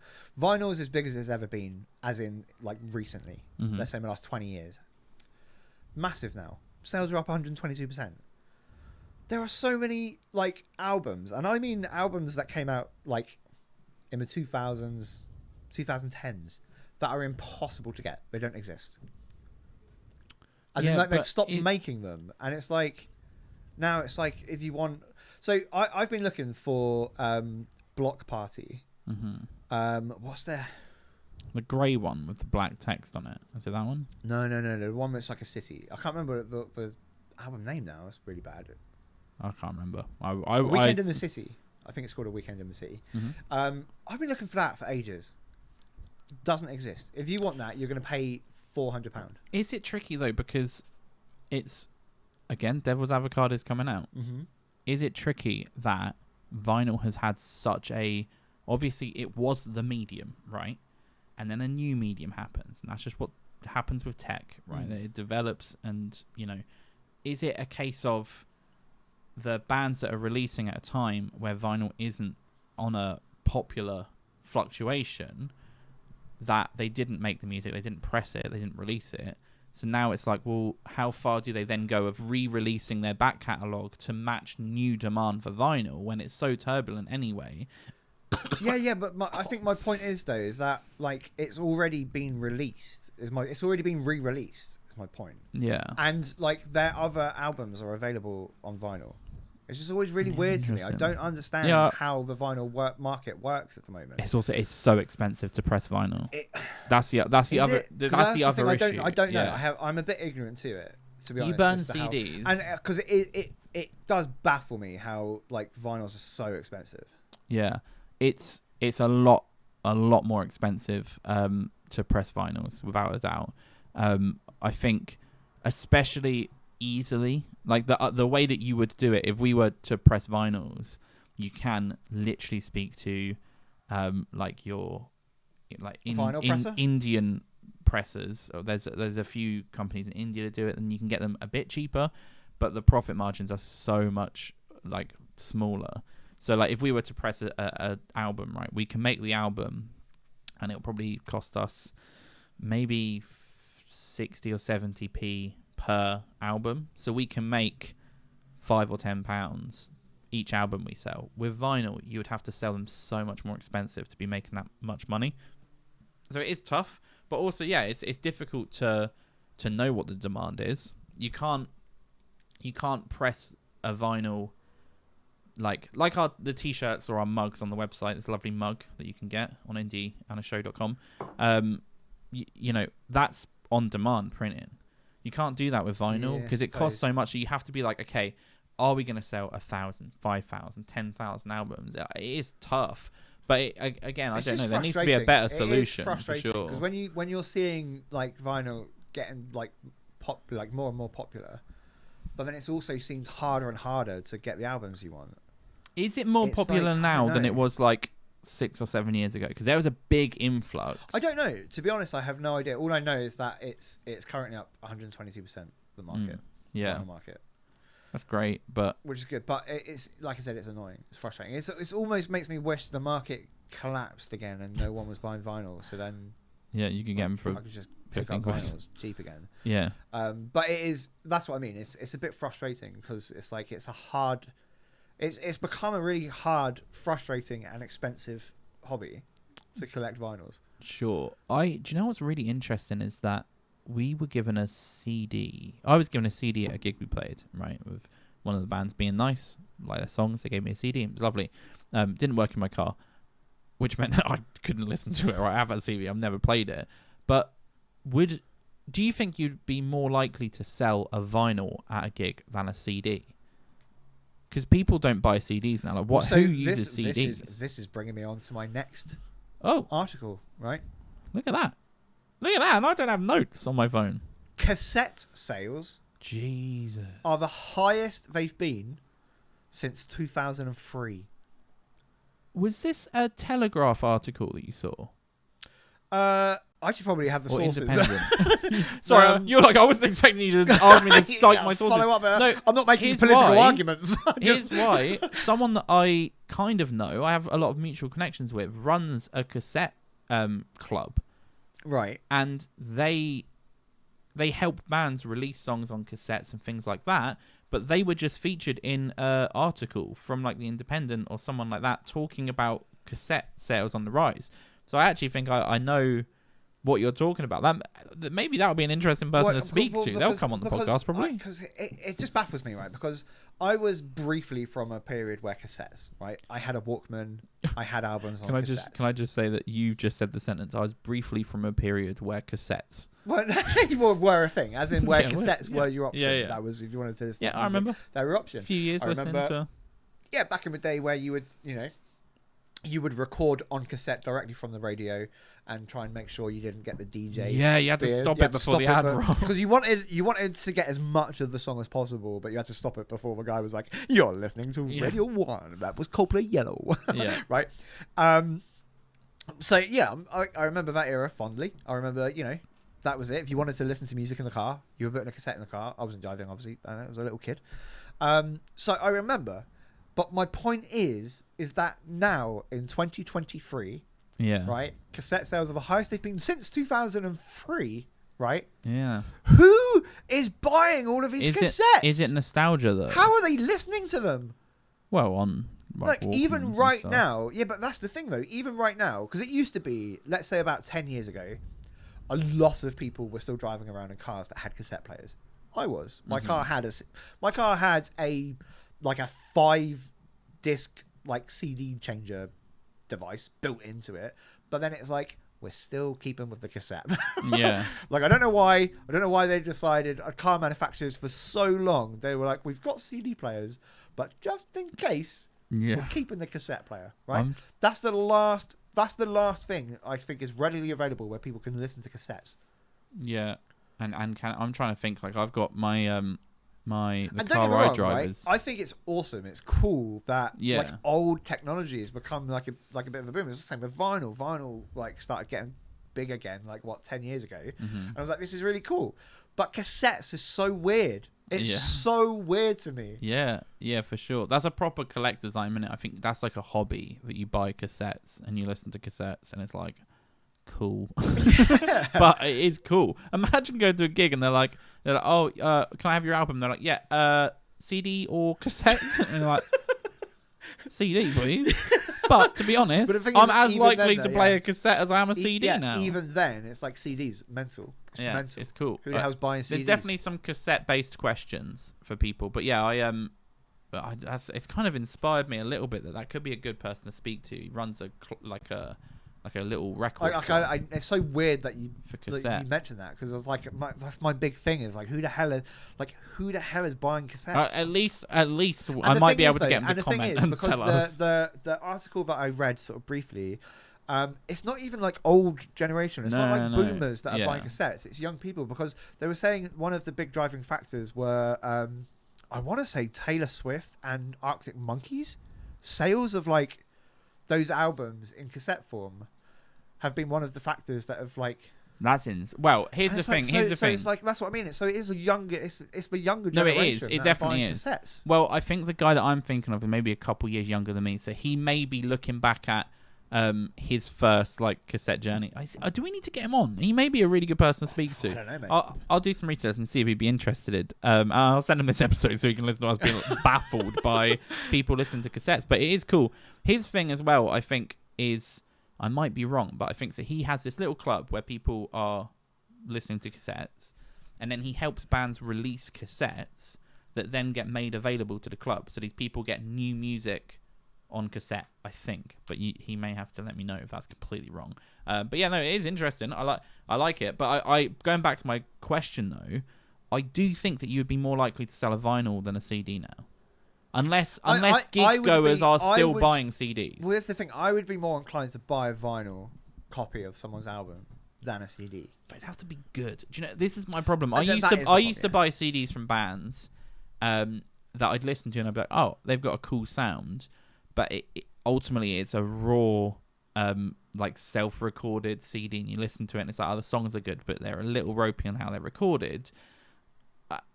vinyl is as big as it's ever been, as in like recently. Mm-hmm. Let's say in the last 20 years, massive now. Sales are up 122%. There are so many like albums, and I mean albums that came out like in the 2000s, 2010s, that are impossible to get. They don't exist. As in, like, they've stopped making them, and it's like now it's like if you want. So I've been looking for Block Party. Mm-hmm. What's there? The grey one with the black text on it. Is it that one? No. The one that's like a city. I can't remember the album name now. It's really bad. I can't remember. Weekend in the City. I think it's called A Weekend in the City. Mm-hmm. I've been looking for that for ages. Doesn't exist. If you want that, you're going to pay £400. Is it tricky though? Because it's, again, Devil's Avocado is coming out. Mm-hmm. Is it tricky that vinyl has had such a... Obviously, it was the medium, right? And then a new medium happens. And that's just what happens with tech, right? Mm. It develops and, is it a case of the bands that are releasing at a time where vinyl isn't on a popular fluctuation, that they didn't make the music, they didn't press it, they didn't release it. So now it's like, well, how far do they then go of re-releasing their back catalogue to match new demand for vinyl when it's so turbulent anyway? Yeah, but I think my point is that like it's already been released. It's already been re-released. Is my point. Yeah. And like their other albums are available on vinyl. It's just always really weird to me. I don't understand how the vinyl market works at the moment. It's so expensive to press vinyl. That's the other issue. I don't know. I'm a bit ignorant to it, to be honest. You burn CDs, and because it does baffle me how like vinyls are so expensive. Yeah, it's a lot more expensive to press vinyls, without a doubt. I think, especially easily, like the way that you would do it if we were to press vinyls, you can literally speak to like your Indian pressers. There's a few companies in India that do it, and you can get them a bit cheaper, but the profit margins are so much like smaller. So like if we were to press a album, right, we can make the album and it'll probably cost us maybe 60 or 70p per album. So we can make £5 or £10 each album we sell. With vinyl, you would have to sell them so much more expensive to be making that much money. So it is tough, but also, yeah, it's difficult to know what the demand is. You can't press a vinyl like the t-shirts or our mugs on the website. There's a lovely mug that you can get on indieanashow.com. You know, that's on demand printing. You can't do that with vinyl because it costs so much. So you have to be like, okay, are we going to sell 1,000, 5,000, 10,000 albums? It is tough, but again, I don't know. There needs to be a better solution. It's frustrating because when you're seeing like vinyl getting like more and more popular, but then it's also seems harder and harder to get the albums you want. Is it more popular now than it was like 6 or 7 years ago? Because there was a big influx. I don't know. To be honest, I have no idea. All I know is that it's currently up 122% the market. Yeah, market. That's great, but which is good. But it's like I said, it's annoying. It's frustrating. It's almost makes me wish the market collapsed again and no one was buying vinyl. So then you can get them for I could just pick up vinyls cheap again. Yeah. But that's what I mean. It's a bit frustrating because it's like it's become a really hard, frustrating, and expensive hobby to collect vinyls. Sure. Do you know what's really interesting is that we were given a CD. I was given a CD at a gig we played, right, with one of the bands being nice, like their songs. They gave me a CD. It was lovely. Didn't work in my car, which meant that I couldn't listen to it. Or I have that CD. I've never played it. But do you think you'd be more likely to sell a vinyl at a gig than a CD? Because people don't buy CDs now. Like, who uses CDs? This is bringing me on to my next article, right? Look at that. And I don't have notes on my phone. Cassette sales are the highest they've been since 2003. Was this a Telegraph article that you saw? I should probably have the sources. Sorry, you're like, I wasn't expecting you to ask me to cite my sources. Follow up, no, I'm not making political arguments. Here's why. Someone that I kind of know, I have a lot of mutual connections with, runs a cassette club. Right. And they help bands release songs on cassettes and things like that, but they were just featured in an article from like The Independent or someone like that talking about cassette sales on the rise. So I actually think I know what you're talking about. That maybe that would be an interesting person to speak to. They'll come on the podcast probably. Because it just baffles me, right? Because I was briefly from a period where cassettes, right? I had a Walkman. I had albums on cassettes. Can I just say that you just said the sentence? I was briefly from a period where cassettes were a thing, as in where cassettes were your option. Yeah. That was if you wanted to listen. Yeah, I remember. They were option. A few years listening to. Yeah, back in the day where you would record on cassette directly from the radio and try and make sure you didn't get the DJ. Yeah, you had to stop it before the ad roll. Because you wanted to get as much of the song as possible, but you had to stop it before the guy was like, "You're listening to Radio 1. That was Coldplay Yellow." Yeah. Right? So, yeah, I remember that era fondly. I remember, that was it. If you wanted to listen to music in the car, you were putting a cassette in the car. I wasn't driving, obviously. I was a little kid. So I remember. But my point is that now in 2023, Yeah. Right? Cassette sales are the highest they've been since 2003. Right? Yeah. Who is buying all of these cassettes? Is it nostalgia though? How are they listening to them? Well, on like even right now, yeah, but that's the thing though. Even right now, because it used to be, let's say about 10 years ago, a lot of people were still driving around in cars that had cassette players. I was. My car had a like a 5-disc like CD changer device built into it, but then it's like we're still keeping with the cassette. Yeah. Like I don't know why they decided, car manufacturers for so long they were like, we've got CD players, but just in case, we're keeping the cassette player, right? That's the last thing I think is readily available where people can listen to cassettes. Yeah. And I'm trying to think, like I've got my the car I drive is. I think it's awesome. It's cool that like old technology has become like a bit of a boom. It's the same with vinyl. Vinyl like started getting big again, like 10 years ago. And I was like, this is really cool. But cassettes is so weird. It's so weird to me. Yeah, for sure. That's a proper collector's item, innit? I think that's like a hobby that you buy cassettes and you listen to cassettes, and it's like cool. But it is cool. Imagine going to a gig and they're like, oh, can I have your album? They're like, yeah, CD or cassette? And you're like, CD, please. But to be honest, I'm as likely to play a cassette as I am a CD now. Even then, it's like CDs, mental. It's mental. It's cool. Who the hell's buying CDs? There's definitely some cassette-based questions for people, but yeah, it's kind of inspired me a little bit that could be a good person to speak to. He runs a little record. It's so weird that you mentioned that, because it's like that's my big thing is like who the hell is buying cassettes? At least I might be able to get them to comment and tell us. The article that I read sort of briefly, it's not even like old generation. It's not like boomers that are buying cassettes. It's young people, because they were saying one of the big driving factors were I want to say Taylor Swift and Arctic Monkeys sales of like those albums in cassette form have been one of the factors that have like. Well, here's the thing. It's like that's what I mean. It's the younger generation. No, it is. It definitely is. Cassettes. Well, I think the guy that I'm thinking of is maybe a couple years younger than me, so he may be looking back at his first like cassette journey. Do we need to get him on? He may be a really good person to speak to. I don't know, mate. I'll do some research and see if he'd be interested. I'll send him this episode so he can listen to us being baffled by people listening to cassettes. But it is cool. His thing as well, I think, is, I might be wrong, but I think that he has this little club where people are listening to cassettes, and then he helps bands release cassettes that then get made available to the club. So these people get new music on cassette, I think, but he may have to let me know if that's completely wrong. But yeah, no, it is interesting. I like it. But I going back to my question though, I do think that you would be more likely to sell a vinyl than a CD now, unless gig goers are still buying CDs. Well, that's the thing. I would be more inclined to buy a vinyl copy of someone's album than a CD. But it'd have to be good. Do you know? This is my problem. I used to buy CDs from bands that I'd listen to, and I'd be like, oh, they've got a cool sound. But ultimately, it's a raw, like self-recorded CD, and you listen to it, and it's like, oh, the songs are good, but they're a little ropey on how they're recorded.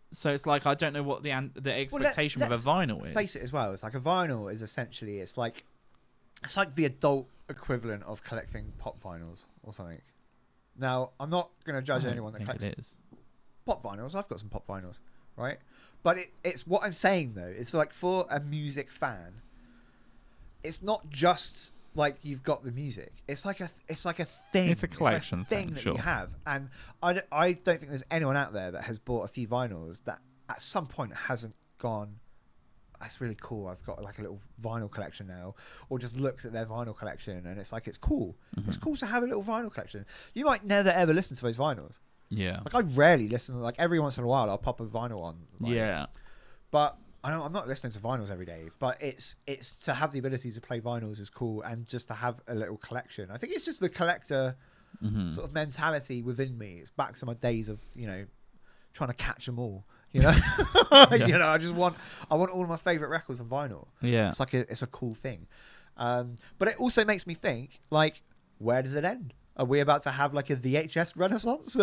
So it's like I don't know what the expectation of a vinyl is. Face it as well. It's like a vinyl is essentially it's like the adult equivalent of collecting pop vinyls or something. Now, I'm not going to judge anyone that collects pop vinyls. I've got some pop vinyls, right? But it's what I'm saying though. It's like for a music fan. It's not just like you've got the music. It's like a thing. It's a collection thing that you have. And I don't think there's anyone out there that has bought a few vinyls that at some point hasn't gone, that's really cool. I've got like a little vinyl collection now, or just looks at their vinyl collection and it's like, it's cool. Mm-hmm. It's cool to have a little vinyl collection. You might never ever listen to those vinyls. Yeah. Like I rarely listen. Like every once in a while, I'll pop a vinyl on. Like, yeah. But I'm not listening to vinyls every day, but it's to have the ability to play vinyls is cool, and just to have a little collection. I think it's just the collector sort of mentality within me. It's back to my days of trying to catch them all. You know, I want all of my favorite records on vinyl. Yeah, it's like it's a cool thing. But it also makes me think, like, where does it end? Are we about to have like a VHS renaissance?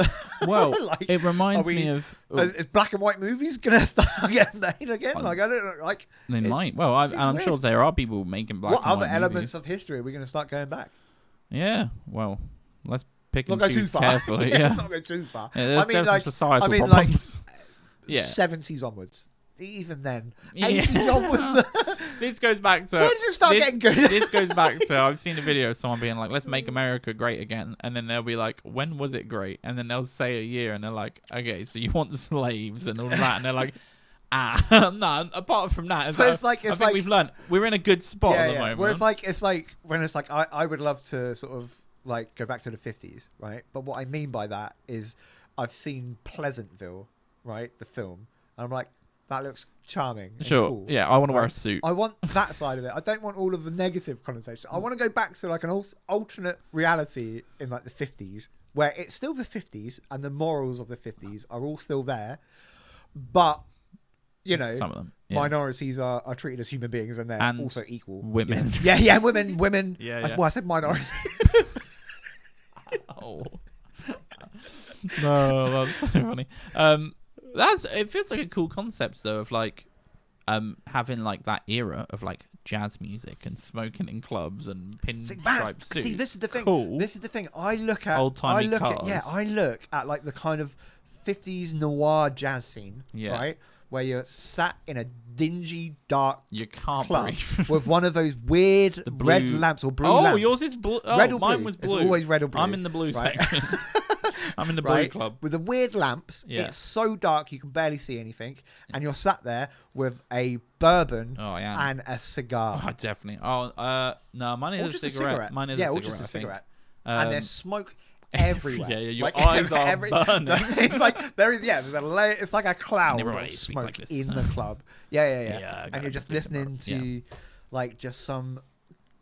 Well, like, it reminds me of... Is black and white movies going to start getting made again? Like, I don't know. Like, they might. Well, I'm sure there are people making black and white movies. What other elements of history are we going to start going back? Yeah. Well, let's pick Not and go too choose far. carefully. Yeah, yeah. let's not go too far. Yeah, there's, I mean, there's like, some societal like problems. Yeah. 70s onwards. Even then, Yeah. 80s onwards. This goes back to Where does it start getting good? This goes back to I've seen a video of someone being like, "Let's make America great again," and then they'll be like, "When was it great?" And then they'll say a year, and they're like, "Okay, so you want slaves and all of that?" And they're like, no. Apart from that, I think we've learned we're in a good spot at the moment. Where it's like I would love to sort of like go back to the 50s, right? But what I mean by that is I've seen Pleasantville, right, the film, and I'm like, that looks charming. And Sure. cool. Yeah, I want to wear a suit. I want that side of it. I don't want all of the negative connotations. I want to go back to like an alternate reality in like the 50s where it's still the 50s and the morals of the 50s are all still there, but you know, some of them, minorities are treated as human beings and they're also equal. Women. Yeah, women. Yeah. Well, I said minorities. Oh. No, that's so funny. It feels like a cool concept though of like having like that era of like jazz music and smoking in clubs and pinstripe suits. See, this is the thing. Cool. This is the thing. I look at old-timey cars. I look at like the kind of 50s noir jazz scene, right? Where you're sat in a dingy, dark club with one of those weird red lamps or blue lamps. Oh, yours is blue. Oh, red or mine blue. was blue. It's always red or blue. I'm in the blue right? section. I'm in the blue club. With the weird lamps, it's so dark you can barely see anything, and you're sat there with a bourbon and a cigar. Oh, definitely. Oh, no, mine is a cigarette. Mine is a cigarette. Or just a cigarette. And there's smoke everywhere. Yeah, your eyes are burning. It's like there's a layer. It's like a cloud of smoke like in the club. Yeah. And you're just listening to like just some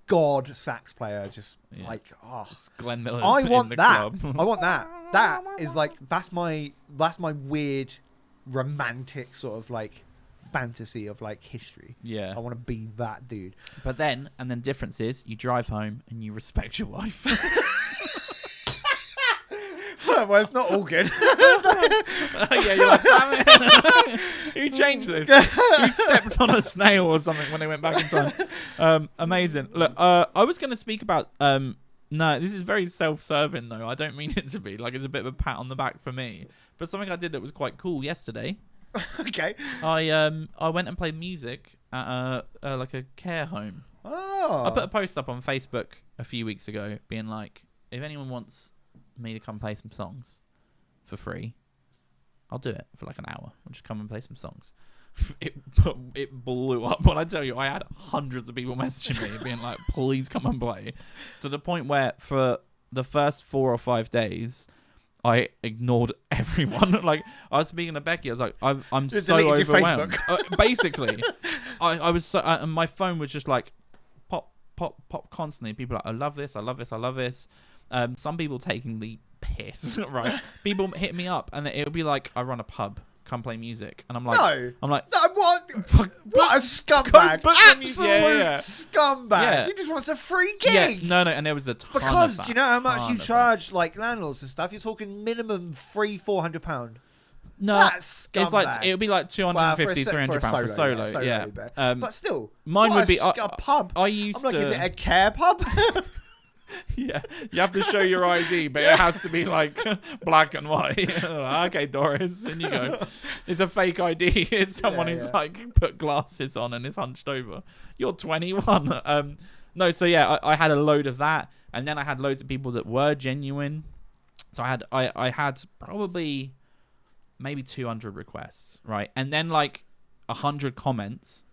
god sax player, just like Glenn Miller's I want in the that. club. I want that. That is like that's my weird romantic sort of like fantasy of like history. Yeah, I want to be that dude. But then difference is you drive home and you respect your wife. Well, it's not all good. Yeah, you're like, damn it. Who changed this? Who stepped on a snail or something when they went back in time? Amazing. Look, I was going to speak about... no, this is very self-serving, though. I don't mean it to be. Like, it's a bit of a pat on the back for me. But something I did that was quite cool yesterday. Okay. I went and played music at like a care home. Oh. I put a post up on Facebook a few weeks ago being like, if anyone wants me to come play some songs for free, I'll do it for like an hour. I'll just come and play some songs. It blew up. When I tell you, I had hundreds of people messaging me being like, please come and play, to the point where for the first 4 or 5 days I ignored everyone. Like, I was speaking to Becky, I was like, I'm so overwhelmed. Basically, I was so and my phone was just like pop constantly. People are like, I love this. Some people taking the piss, right? People hit me up and it would be like, I run a pub, come play music, and I'm like, what a scumbag, absolute scumbag. Yeah. He just wants a free gig. Yeah, no, and there was a ton because of do you know how much you charge like landlords and stuff? You're talking minimum £300-400. No, that's scumbag. It's like it would be like £250-300 for a solo. Yeah. But still, mine would be a pub. I used I'm like, is it a care pub? Yeah, you have to show your ID, but it has to be like black and white. Okay, Doris, and you go. It's a fake ID. It's someone who's like put glasses on and is hunched over. You're 21. No, so yeah, I had a load of that, and then I had loads of people that were genuine. So I had probably maybe 200 requests, right, and then like 100 comments.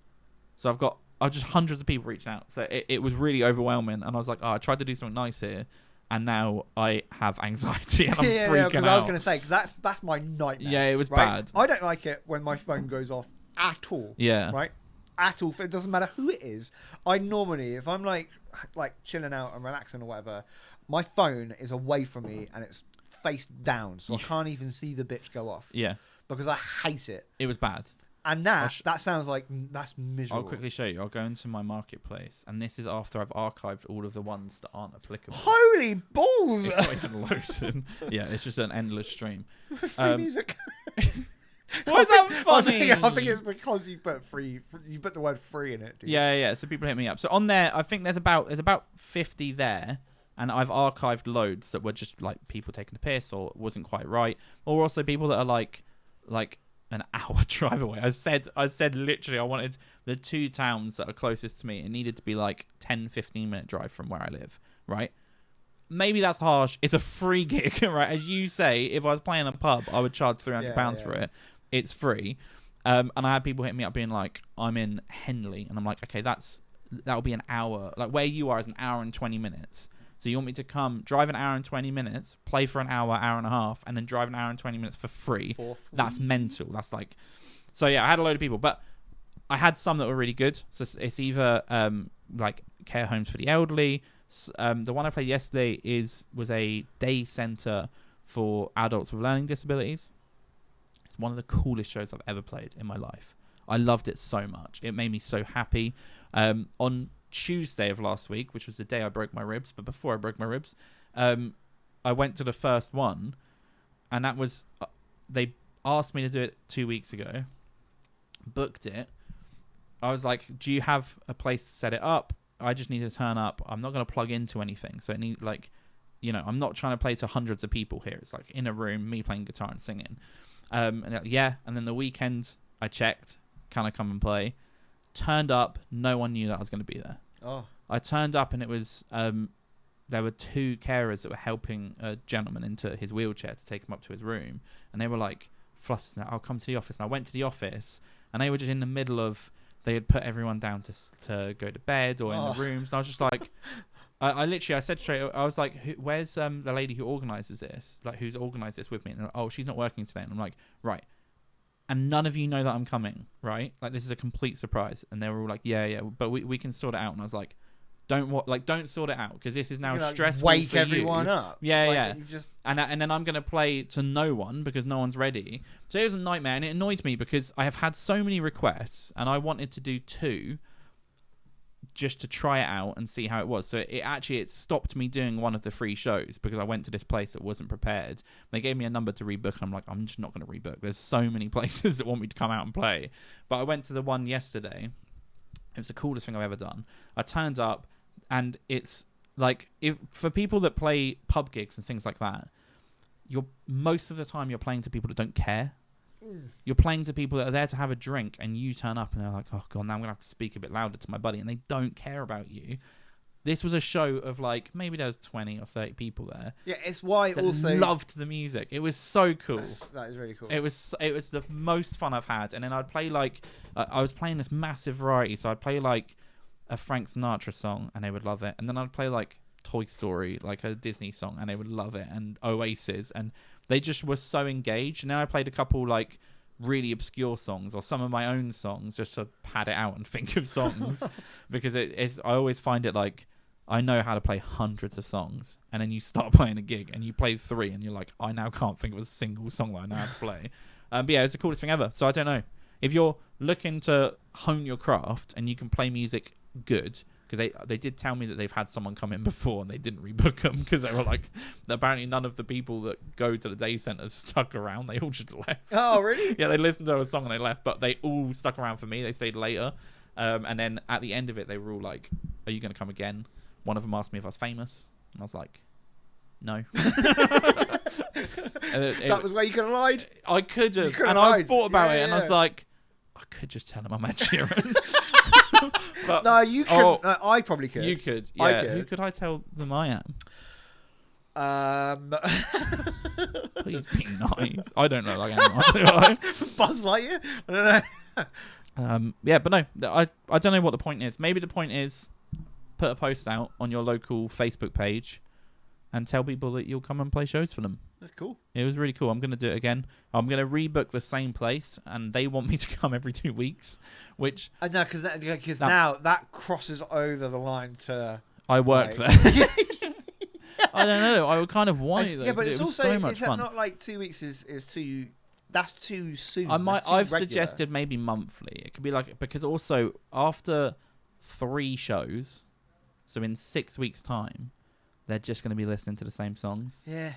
So I've just hundreds of people reaching out. So it was really overwhelming. And I was like, I tried to do something nice here. And now I have anxiety and I'm freaking out. Because I was going to say, because that's my nightmare. Yeah, it was bad. I don't like it when my phone goes off at all. Yeah. Right? At all. It doesn't matter who it is. I normally, if I'm like chilling out and relaxing or whatever, my phone is away from me and it's face down. So I can't even see the bitch go off. Yeah. Because I hate it. It was bad. And that sounds like that's miserable. I'll quickly show you. I'll go into my marketplace, and this is after I've archived all of the ones that aren't applicable. Holy balls! It's not even loaded. Yeah, it's just an endless stream. Free music. Why is that funny? I think it's because you put free. You put the word free in it. Dude. Yeah. So people hit me up. So on there, I think there's about 50 there, And I've archived loads that were just like people taking the piss or wasn't quite right, or also people that are like an hour drive away. I said literally I wanted the 2 towns that are closest to me. It needed to be like 10-15 minute drive from where I live, right? Maybe that's harsh. It's a free gig, right? As you say, if I was playing a pub, I would charge £300 for it. It's free. And I had people hit me up being like, I'm in Henley. And I'm like, okay, that'll be an hour. Like where you are is an hour and 20 minutes. So you want me to come drive an hour and 20 minutes, play for an hour, hour and a half, and then drive an hour and 20 minutes for free? That's mental. That's like... So yeah, I had a load of people, but I had some that were really good. So it's either like care homes for the elderly. The one I played yesterday was a day centre for adults with learning disabilities. It's one of the coolest shows I've ever played in my life. I loved it so much. It made me so happy. On Tuesday of last week, which was the day I broke my ribs, but before I broke my ribs, I went to the first one, and that was they asked me to do it 2 weeks ago, booked it. I was like, do you have a place to set it up? I just need to turn up. I'm not going to plug into anything, so it needs I'm not trying to play to hundreds of people here. It's like in a room, me playing guitar and singing. And then the weekend I checked, can I come and play? Turned up, no one knew that I was going to be there. Oh. I turned up and it was there were 2 carers that were helping a gentleman into his wheelchair to take him up to his room, and they were like flustered. I'll come to the office. And I went to the office, and they were just in the middle of, they had put everyone down to go to bed or in the rooms. And I was just like, I said straight, I was like, where's the lady who organises this? Like, who's organised this with me? And they're like, oh, she's not working today. And I'm like, right. And none of you know that I'm coming, right? Like, this is a complete surprise. And they were all like, yeah, but we can sort it out. And I was like, don't sort it out, because this is now stressful. Wake for everyone you. up. Yeah. And then I'm going to play to no one because no one's ready. So it was a nightmare, and it annoyed me because I have had so many requests, and I wanted to do 2 just to try it out and see how it was. So it stopped me doing one of the free shows because I went to this place that wasn't prepared. They gave me a number to rebook, and I'm like, I'm just not going to rebook. There's so many places that want me to come out and play. But I went to the one yesterday. It was the coolest thing I've ever done. I turned up, and it's like, for people that play pub gigs and things like that, most of the time you're playing to people that don't care. You're playing to people that are there to have a drink, and you turn up and they're like, oh god, now I'm gonna have to speak a bit louder to my buddy, and they don't care about you. This was a show of like, maybe there was 20 or 30 people there. Yeah, it's why that also loved the music. It was so cool. That is really cool. It was the most fun I've had. And then I'd play like I was playing this massive variety, so I'd play like a Frank Sinatra song and they would love it, and then I'd play like Toy Story, like a Disney song, and they would love it, and Oasis, and they just were so engaged. And then I played a couple like really obscure songs or some of my own songs just to pad it out and think of songs because I always find it like, I know how to play hundreds of songs, and then you start playing a gig and you play 3 and you're like, I now can't think of a single song that I know how to play. But yeah, it's the coolest thing ever. So I don't know, if you're looking to hone your craft and you can play music good, because they did tell me that they've had someone come in before and they didn't rebook them because they were like, apparently none of the people that go to the day centers stuck around. They all just left. Oh, really? Yeah, they listened to a song and they left, but they all stuck around for me. They stayed later. And then at the end of it, they were all like, are you going to come again? One of them asked me if I was famous, and I was like, no. That was where you could have lied? I could have. And I thought about it, and I was like, I could just tell him I'm Ed Sheeran. But, no, you could. I probably could. You could. Yeah. Who could I tell them I am? Please be nice. I don't know like anyone, do I? Buzz Lightyear? I don't know. Yeah, but no, I don't know what the point is. Maybe the point is put a post out on your local Facebook page and tell people that you'll come and play shows for them. That's cool. It was really cool. I'm going to do it again. I'm going to rebook the same place, and they want me to come every 2 weeks, which... I know, because now that crosses over the line to... I work there. I don't know. I would kind of want it, though. Yeah, but it's also so much fun. Not like 2 weeks is too... That's too soon. I've suggested maybe monthly. It could be like... Because also, after 3 shows, so in 6 weeks' time, they're just going to be listening to the same songs. Yeah.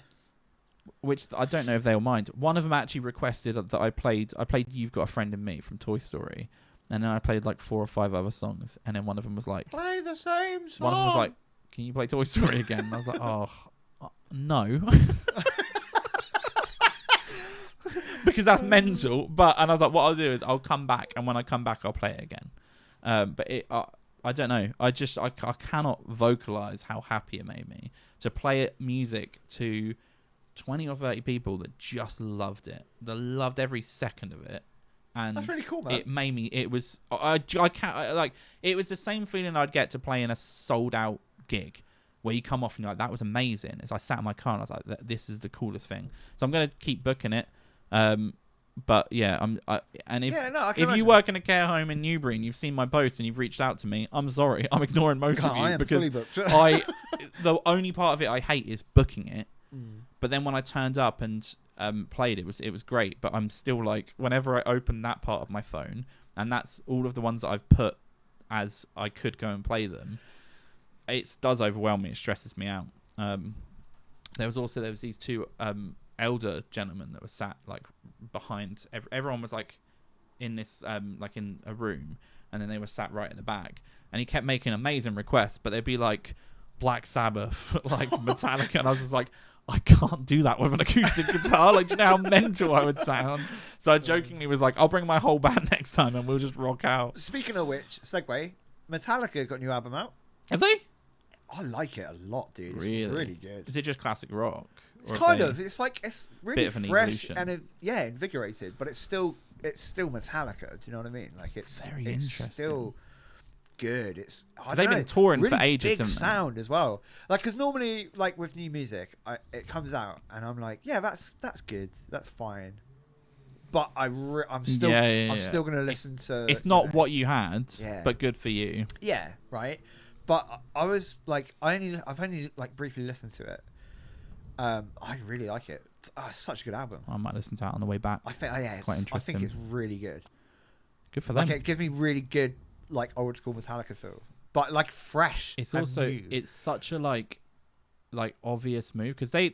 Which I don't know if they'll mind. One of them actually requested that I played You've Got a Friend in Me from Toy Story, and then I played like 4 or 5 other songs, and then one of them was like, play the same song. One of them was like, can you play Toy Story again? And I was like, oh, no. Because that's mental. And I was like, what I'll do is I'll come back, and when I come back, I'll play it again. I don't know. I cannot vocalize how happy it made me to play music to 20 or 30 people that just loved it. They loved every second of it. And that's really cool, man. It made me. It was. I can't like. It was the same feeling I'd get to play in a sold out gig, where you come off and you're like, that was amazing. As I sat in my car and I was like, this is the coolest thing. So I'm gonna keep booking it. But yeah, if you work in a care home in Newbury and you've seen my post and you've reached out to me, I'm sorry, I'm ignoring most of you because the only part of it I hate is booking it. But then when I turned up and played, it was great. But I'm still like, whenever I open that part of my phone, and that's all of the ones that I've put as I could go and play them, it does overwhelm me. It stresses me out. There was these two elder gentlemen that were sat like behind. Everyone was like in this like in a room, and then they were sat right in the back. And he kept making amazing requests, but they'd be like Black Sabbath, like Metallica, and I was just like, I can't do that with an acoustic guitar. Like, do you know how mental I would sound? So I jokingly was like, I'll bring my whole band next time and we'll just rock out. Speaking of which, segue, Metallica got a new album out. Have they? I like it a lot, dude. It's really? Really good. Is it just classic rock? It's kind of. It's like, it's really fresh evolution. and invigorated, but it's still Metallica. Do you know what I mean? Like, it's still good. They've been touring really for ages, big haven't they? sound as well. Like, because normally, like with new music, it comes out and I'm like, yeah, that's good, that's fine. But I'm still going to listen to. It's not what you had, but good for you. Yeah, right. But I was like, I've only like briefly listened to it. I really like it. It's such a good album. I might listen to it on the way back. I think, it's quite interesting. I think it's really good. Good for them. Like, it gives me really good, like, old school Metallica feels, but like fresh. It's also new. It's such a like obvious move because they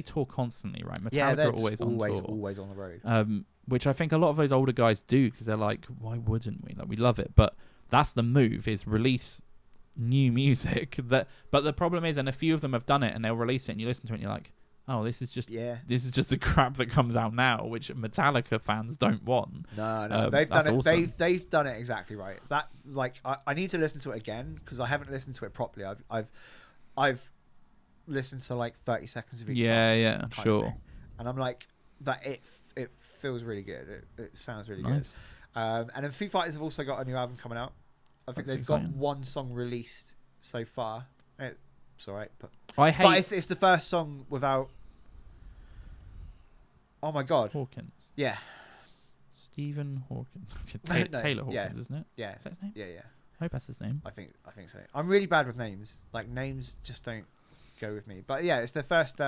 tour constantly, right? Metallica they're are always on the road. Which I think a lot of those older guys do because they're like, why wouldn't we? Like, we love it, but that's the move: is release new music. But the problem is, and a few of them have done it, and they'll release it, and you listen to it, and you're like, oh, this is just the crap that comes out now, which Metallica fans don't want. No, they've done it. Awesome. They've done it exactly right. That, like, I need to listen to it again because I haven't listened to it properly. I've listened to like 30 seconds of each song. Yeah, sure. And I'm like, that it feels really good. It sounds really nice. good. And then Foo Fighters have also got a new album coming out. I think they've got one song released so far. It's alright, but it's the first song without. Oh my god, Hawkins. Yeah, Stephen Hawkins. Taylor Hawkins, isn't it? Yeah, is that his name? Yeah. I hope that's his name. I think so. I'm really bad with names. Like, names just don't go with me. But yeah, it's their first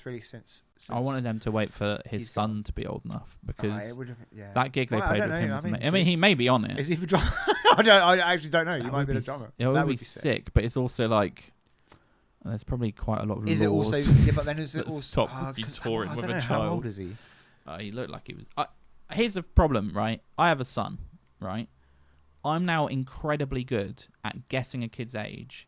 release since I wanted them to wait for his son to be old enough because that gig they well, played with him was amazing. I mean, he may be on it. Is he the drummer? I actually don't know. You might be the drummer. It would be sick, but it's also like there's probably quite a lot of Is it also? Yeah, but then is it also? Stop you touring with a child. How old is he? He looked like he was. Here's the problem, right? I have a son, right? I'm now incredibly good at guessing a kid's age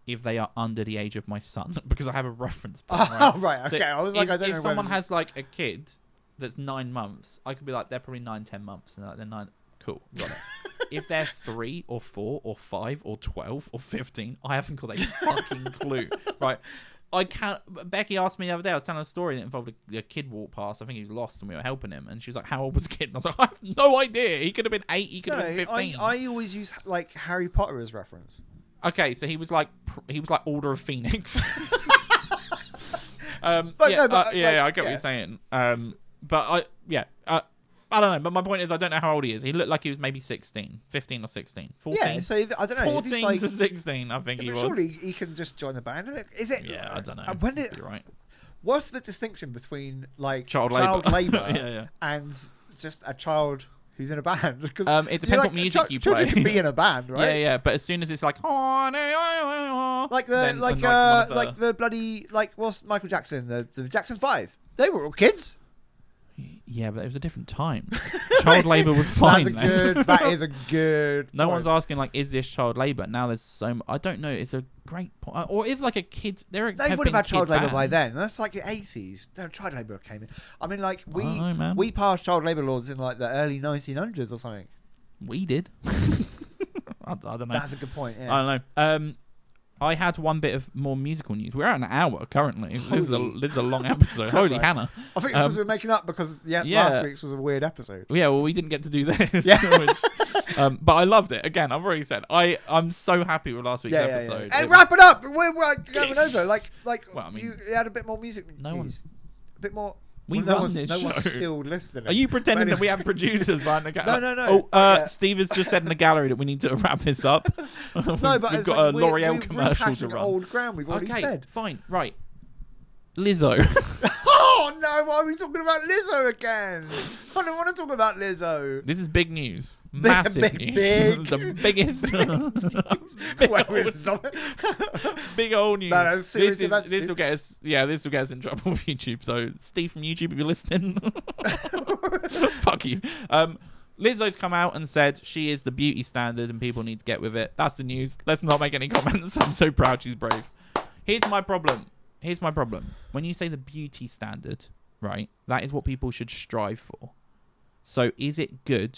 if they are under the age of my son because I have a reference point. Right? Oh, right. Okay. So I was like, I don't know. If someone has like a kid that's 9 months, I could be like, they're probably 9-10 months, and they're 9. Cool, got it. If they're 3 or 4 or 5 or 12 or 15, I haven't got a fucking clue. Right? I can't. Becky asked me the other day. I was telling a story that involved a kid walked past. I think he was lost, and we were helping him. And she was like, "How old was the kid?" And I was like, "I have no idea. He could have been 8. He could have been 15." I always use like Harry Potter as reference. Okay, so he was like Order of Phoenix. I get what you're saying. I don't know, but my point is I don't know how old he is. He looked like he was maybe 16, 15 or 16, 14. Yeah, so I don't know. 14 like, to 16, I think he was. Surely he can just join the band. Is it? Yeah, I don't know. You're right. What's the distinction between like child labour and just a child who's in a band? Because it depends what music you play. Children can be in a band, right? Yeah, but as soon as it's like like the bloody what's Michael Jackson, the Jackson 5. They were all kids. Yeah, but it was a different time. Child labour was fine. That is a good. No point. one's asking like, is this child labour? Now there's so I don't know. It's a great point. Or if like a kid, they would have had child labour by then. That's like the 80s. No, child labour came in. I mean, like we passed child labour laws in like the early 1900s or something. We did. I don't know. That's a good point. Yeah. I don't know. I had one bit of more musical news. We're at an hour currently. This is a long episode. Holy Hannah. I think it's because we're making up because last week's was a weird episode. Yeah, well, we didn't get to do this. Yeah. But I loved it. Again, I've already said I'm so happy with last week's episode. And wrap it up. We're going over. Like well, I mean, you had a bit more music. No one's a bit more. We run this show. No one's still listening. Are you pretending that we have producers behind the gallery? No. Steve has just said in the gallery that we need to wrap this up. No, but we've got a L'Oreal commercial to run. Old ground. We've already said. Fine. Right. Lizzo. Oh no! Why are we talking about Lizzo again? I don't want to talk about Lizzo. This is big news. Massive news. The biggest. Big old news. No, this will get us. Yeah, this will get us in trouble with YouTube. So, Steve from YouTube, if you're listening, fuck you. Lizzo's come out and said she is the beauty standard and people need to get with it. That's the news. Let's not make any comments. I'm so proud she's brave. Here's my problem. When you say the beauty standard, right, that is what people should strive for. So is it good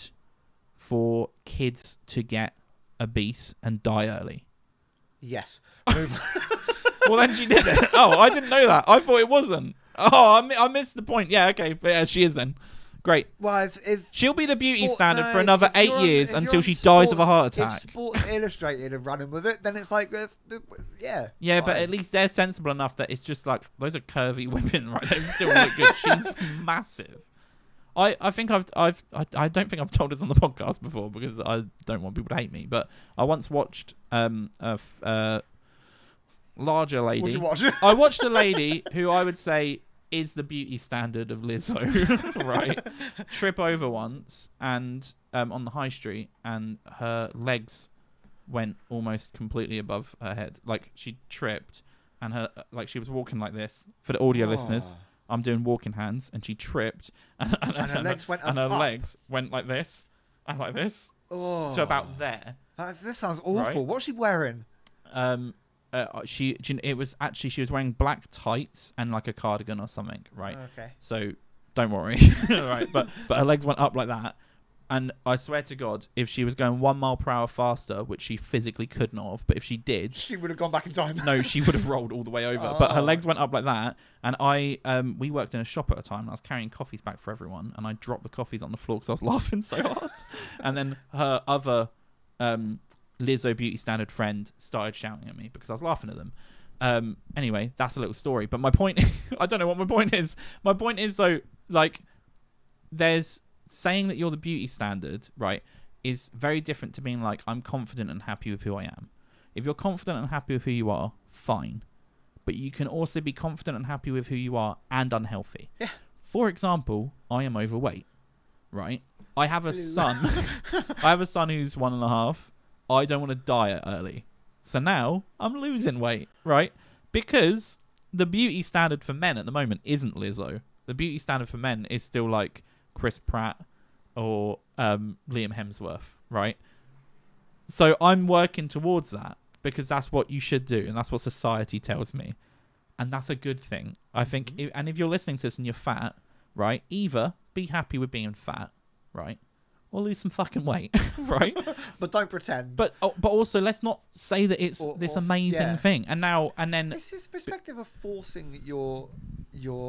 for kids to get obese and die early? Yes. Well, then she did it. Oh, I didn't know that. I thought it wasn't. Oh, I missed the point. Yeah, okay. But yeah, she is then. Great. Well, if she'll be the beauty standard for another 8 years until she dies of a heart attack. If Sports Illustrated are running with it, then it's like, yeah. Yeah, fine. But at least they're sensible enough that it's just like, those are curvy women, right? They still look good. She's massive. I think I don't think I've told this on the podcast before because I don't want people to hate me. But I once watched a larger lady. What did you watch? I watched a lady who I would say is the beauty standard of Lizzo, right? Trip over once and on the high street, and her legs went almost completely above her head. Like she tripped, and her she was walking like this. For the audio listeners, I'm doing walking hands, and she tripped, and her legs went up. And her legs went like this and like this to about there. This sounds awful. Right? What's she wearing? She was wearing black tights and like a cardigan or something, right? Okay. So don't worry, right? But her legs went up like that, and I swear to God, if she was going 1 mile per hour faster, which she physically could not have, but if she did, she would have gone back in time. No, she would have rolled all the way over. But her legs went up like that, and we worked in a shop at a time, and I was carrying coffees back for everyone, and I dropped the coffees on the floor because I was laughing so hard, and then her other Lizzo beauty standard friend started shouting at me because I was laughing at them. Anyway, that's a little story. But my point, I don't know what my point is. My point is though, like, there's saying that you're the beauty standard, right, is very different to being like, I'm confident and happy with who I am. If you're confident and happy with who you are, fine. But you can also be confident and happy with who you are and unhealthy. Yeah. For example, I am overweight, right? I have a son. I have a son who's 1.5. I don't want to diet early. So now I'm losing weight, right? Because the beauty standard for men at the moment isn't Lizzo. The beauty standard for men is still like Chris Pratt or Liam Hemsworth, right? So I'm working towards that because that's what you should do and that's what society tells me. And that's a good thing. I think, and if you're listening to this and you're fat, right, either be happy with being fat, right? Or lose some fucking weight, right? But don't pretend. But also, let's not say that it's this amazing thing. And then this is perspective of forcing your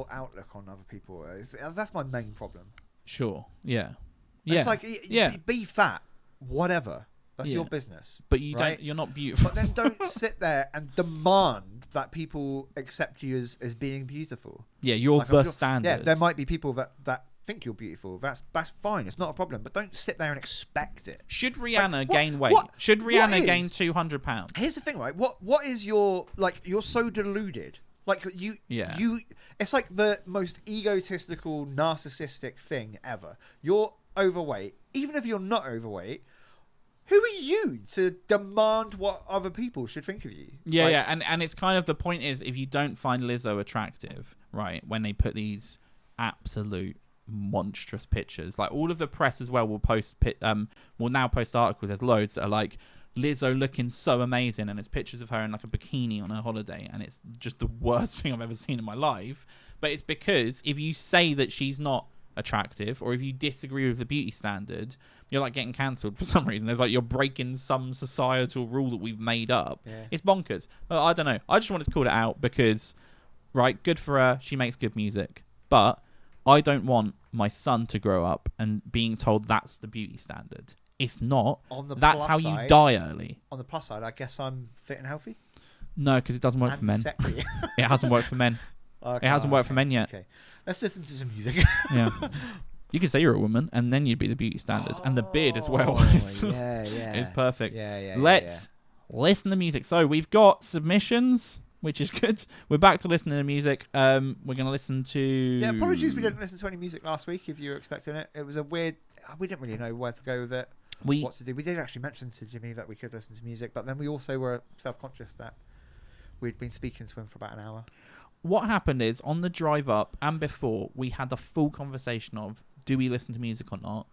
outlook on other people. That's my main problem. Sure. Yeah. It's like be fat, whatever. That's your business. But you don't. You're not beautiful. But then don't sit there and demand that people accept you as being beautiful. Yeah, you're like the standard. Yeah, there might be people that think you're beautiful. That's fine. It's not a problem. But don't sit there and expect it. Should Rihanna gain weight? Should Rihanna gain 200 pounds? Here's the thing, right? What is your you're so deluded. Like you it's like the most egotistical, narcissistic thing ever. You're overweight. Even if you're not overweight, who are you to demand what other people should think of you? Yeah, and it's kind of the point is if you don't find Lizzo attractive, right? When they put these absolute monstrous pictures. Like all of the press as well will now post articles. There's loads that are like Lizzo looking so amazing, and it's pictures of her in like a bikini on her holiday, and it's just the worst thing I've ever seen in my life. But it's because if you say that she's not attractive, or if you disagree with the beauty standard, you're like getting cancelled for some reason. There's like you're breaking some societal rule that we've made up. Yeah. It's bonkers. But I don't know. I just wanted to call it out because, right, good for her. She makes good music, but I don't want my son to grow up and being told that's the beauty standard. It's not. That's how you die early. On the plus side, I guess I'm fit and healthy. No, because it doesn't work for men. Sexy. It hasn't worked for men. Okay, it hasn't worked for men yet. Okay, let's listen to some music. Yeah, you could say you're a woman, and then you'd be the beauty standard, and the beard as well. It's perfect. Let's listen to music. So we've got submissions, which is good. We're back to listening to music. We're going to listen to. Yeah, apologies we didn't listen to any music last week. If you were expecting it, it was a weird. We didn't really know where to go with it. What to do. We did actually mention to Jimmy that we could listen to music, but then we also were self-conscious that we'd been speaking to him for about an hour. What happened is, on the drive up and before, we had the full conversation of, do we listen to music or not?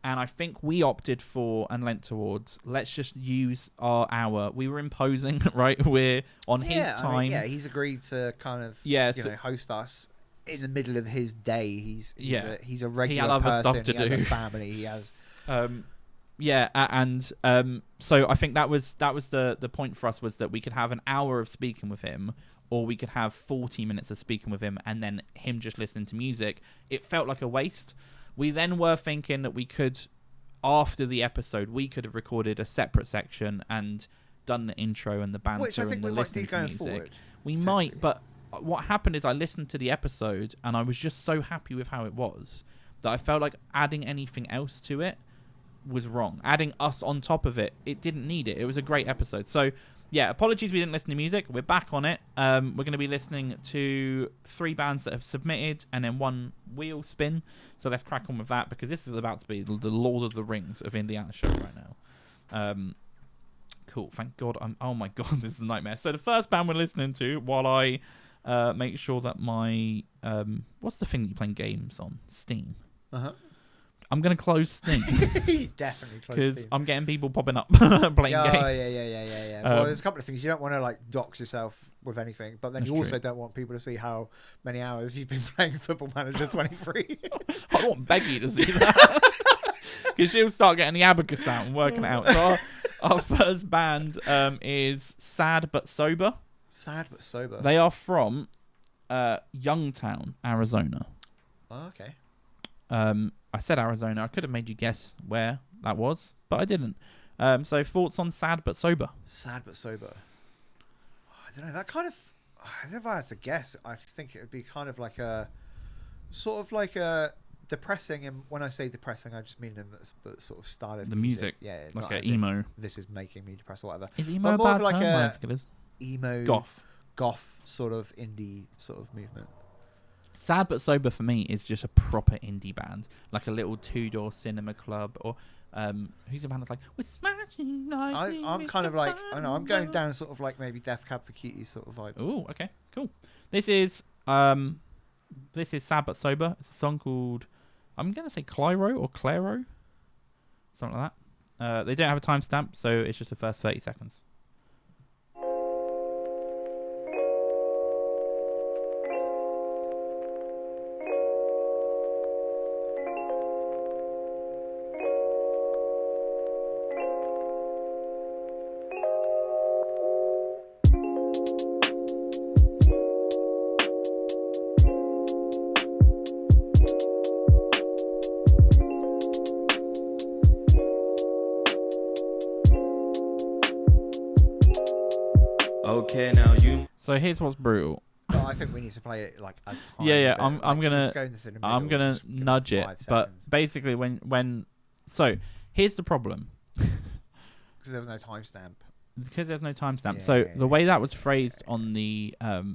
And I think we opted for and leant towards, let's just use our hour. We were imposing, right? We're on his time. He's agreed to kind of host us in the middle of his day. He's a regular person. He had other stuff to do. Has a family. He has... so I think that was the point for us, was that we could have an hour of speaking with him, or we could have 40 minutes of speaking with him and then him just listening to music. It felt like a waste. We then were thinking that we could, after the episode, we could have recorded a separate section and done the intro and the banter and the listening to music. Forward, we might, but what happened is I listened to the episode and I was just so happy with how it was that I felt like adding anything else to it was wrong. Adding us on top of it, it didn't need it. It was a great episode. So yeah, apologies we didn't listen to music. We're back on it. We're going to be listening to 3 bands that have submitted and then 1 wheel spin. So let's crack on with that, because this is about to be the Lord of the Rings of Indiana show right now. Cool. Thank God. Oh my God, this is a nightmare. So the first band we're listening to, while I make sure that my... what's the thing that you're playing games on? Steam. Uh-huh. I'm going to close Steam. Definitely close Steam. Because I'm getting people popping up playing games. Yeah. Well, there's a couple of things. You don't want to like dox yourself with anything, but then you also don't want people to see how many hours you've been playing Football Manager 23. I don't want Becky to see that. Because she'll start getting the abacus out and working it out. So our first band is Sad But Sober. Sad But Sober. They are from Youngtown, Arizona. Oh, okay. I said Arizona. I could have made you guess where that was, but I didn't. So thoughts on Sad But Sober? Sad But Sober. I don't know. That kind of... If I had to guess, I think it would be kind of like a... Sort of like a depressing, and when I say depressing, I just mean in the sort of style of the music. Yeah. Like an emo. This is making me depressed or whatever. Is emo more of like a emo... Goth sort of indie sort of movement. Sad But Sober for me is just a proper indie band, like a little 2-door cinema club, or who's a band that's like, we're smashing lightning. I'm kind of like, I know, I'm going down sort of like maybe Death Cab for Cutie sort of vibes. Oh, okay, cool. This is Sad But Sober. It's a song called, I'm gonna say Clairo or Clairo, something like that. They don't have a timestamp, so it's just the first 30 seconds. Okay, now you. So here's what's brutal. Oh, I think we need to play it like a time. Yeah. Bit. I'm gonna nudge it, but basically so here's the problem. Because there was no timestamp. Because there's no timestamp. The way that was phrased on the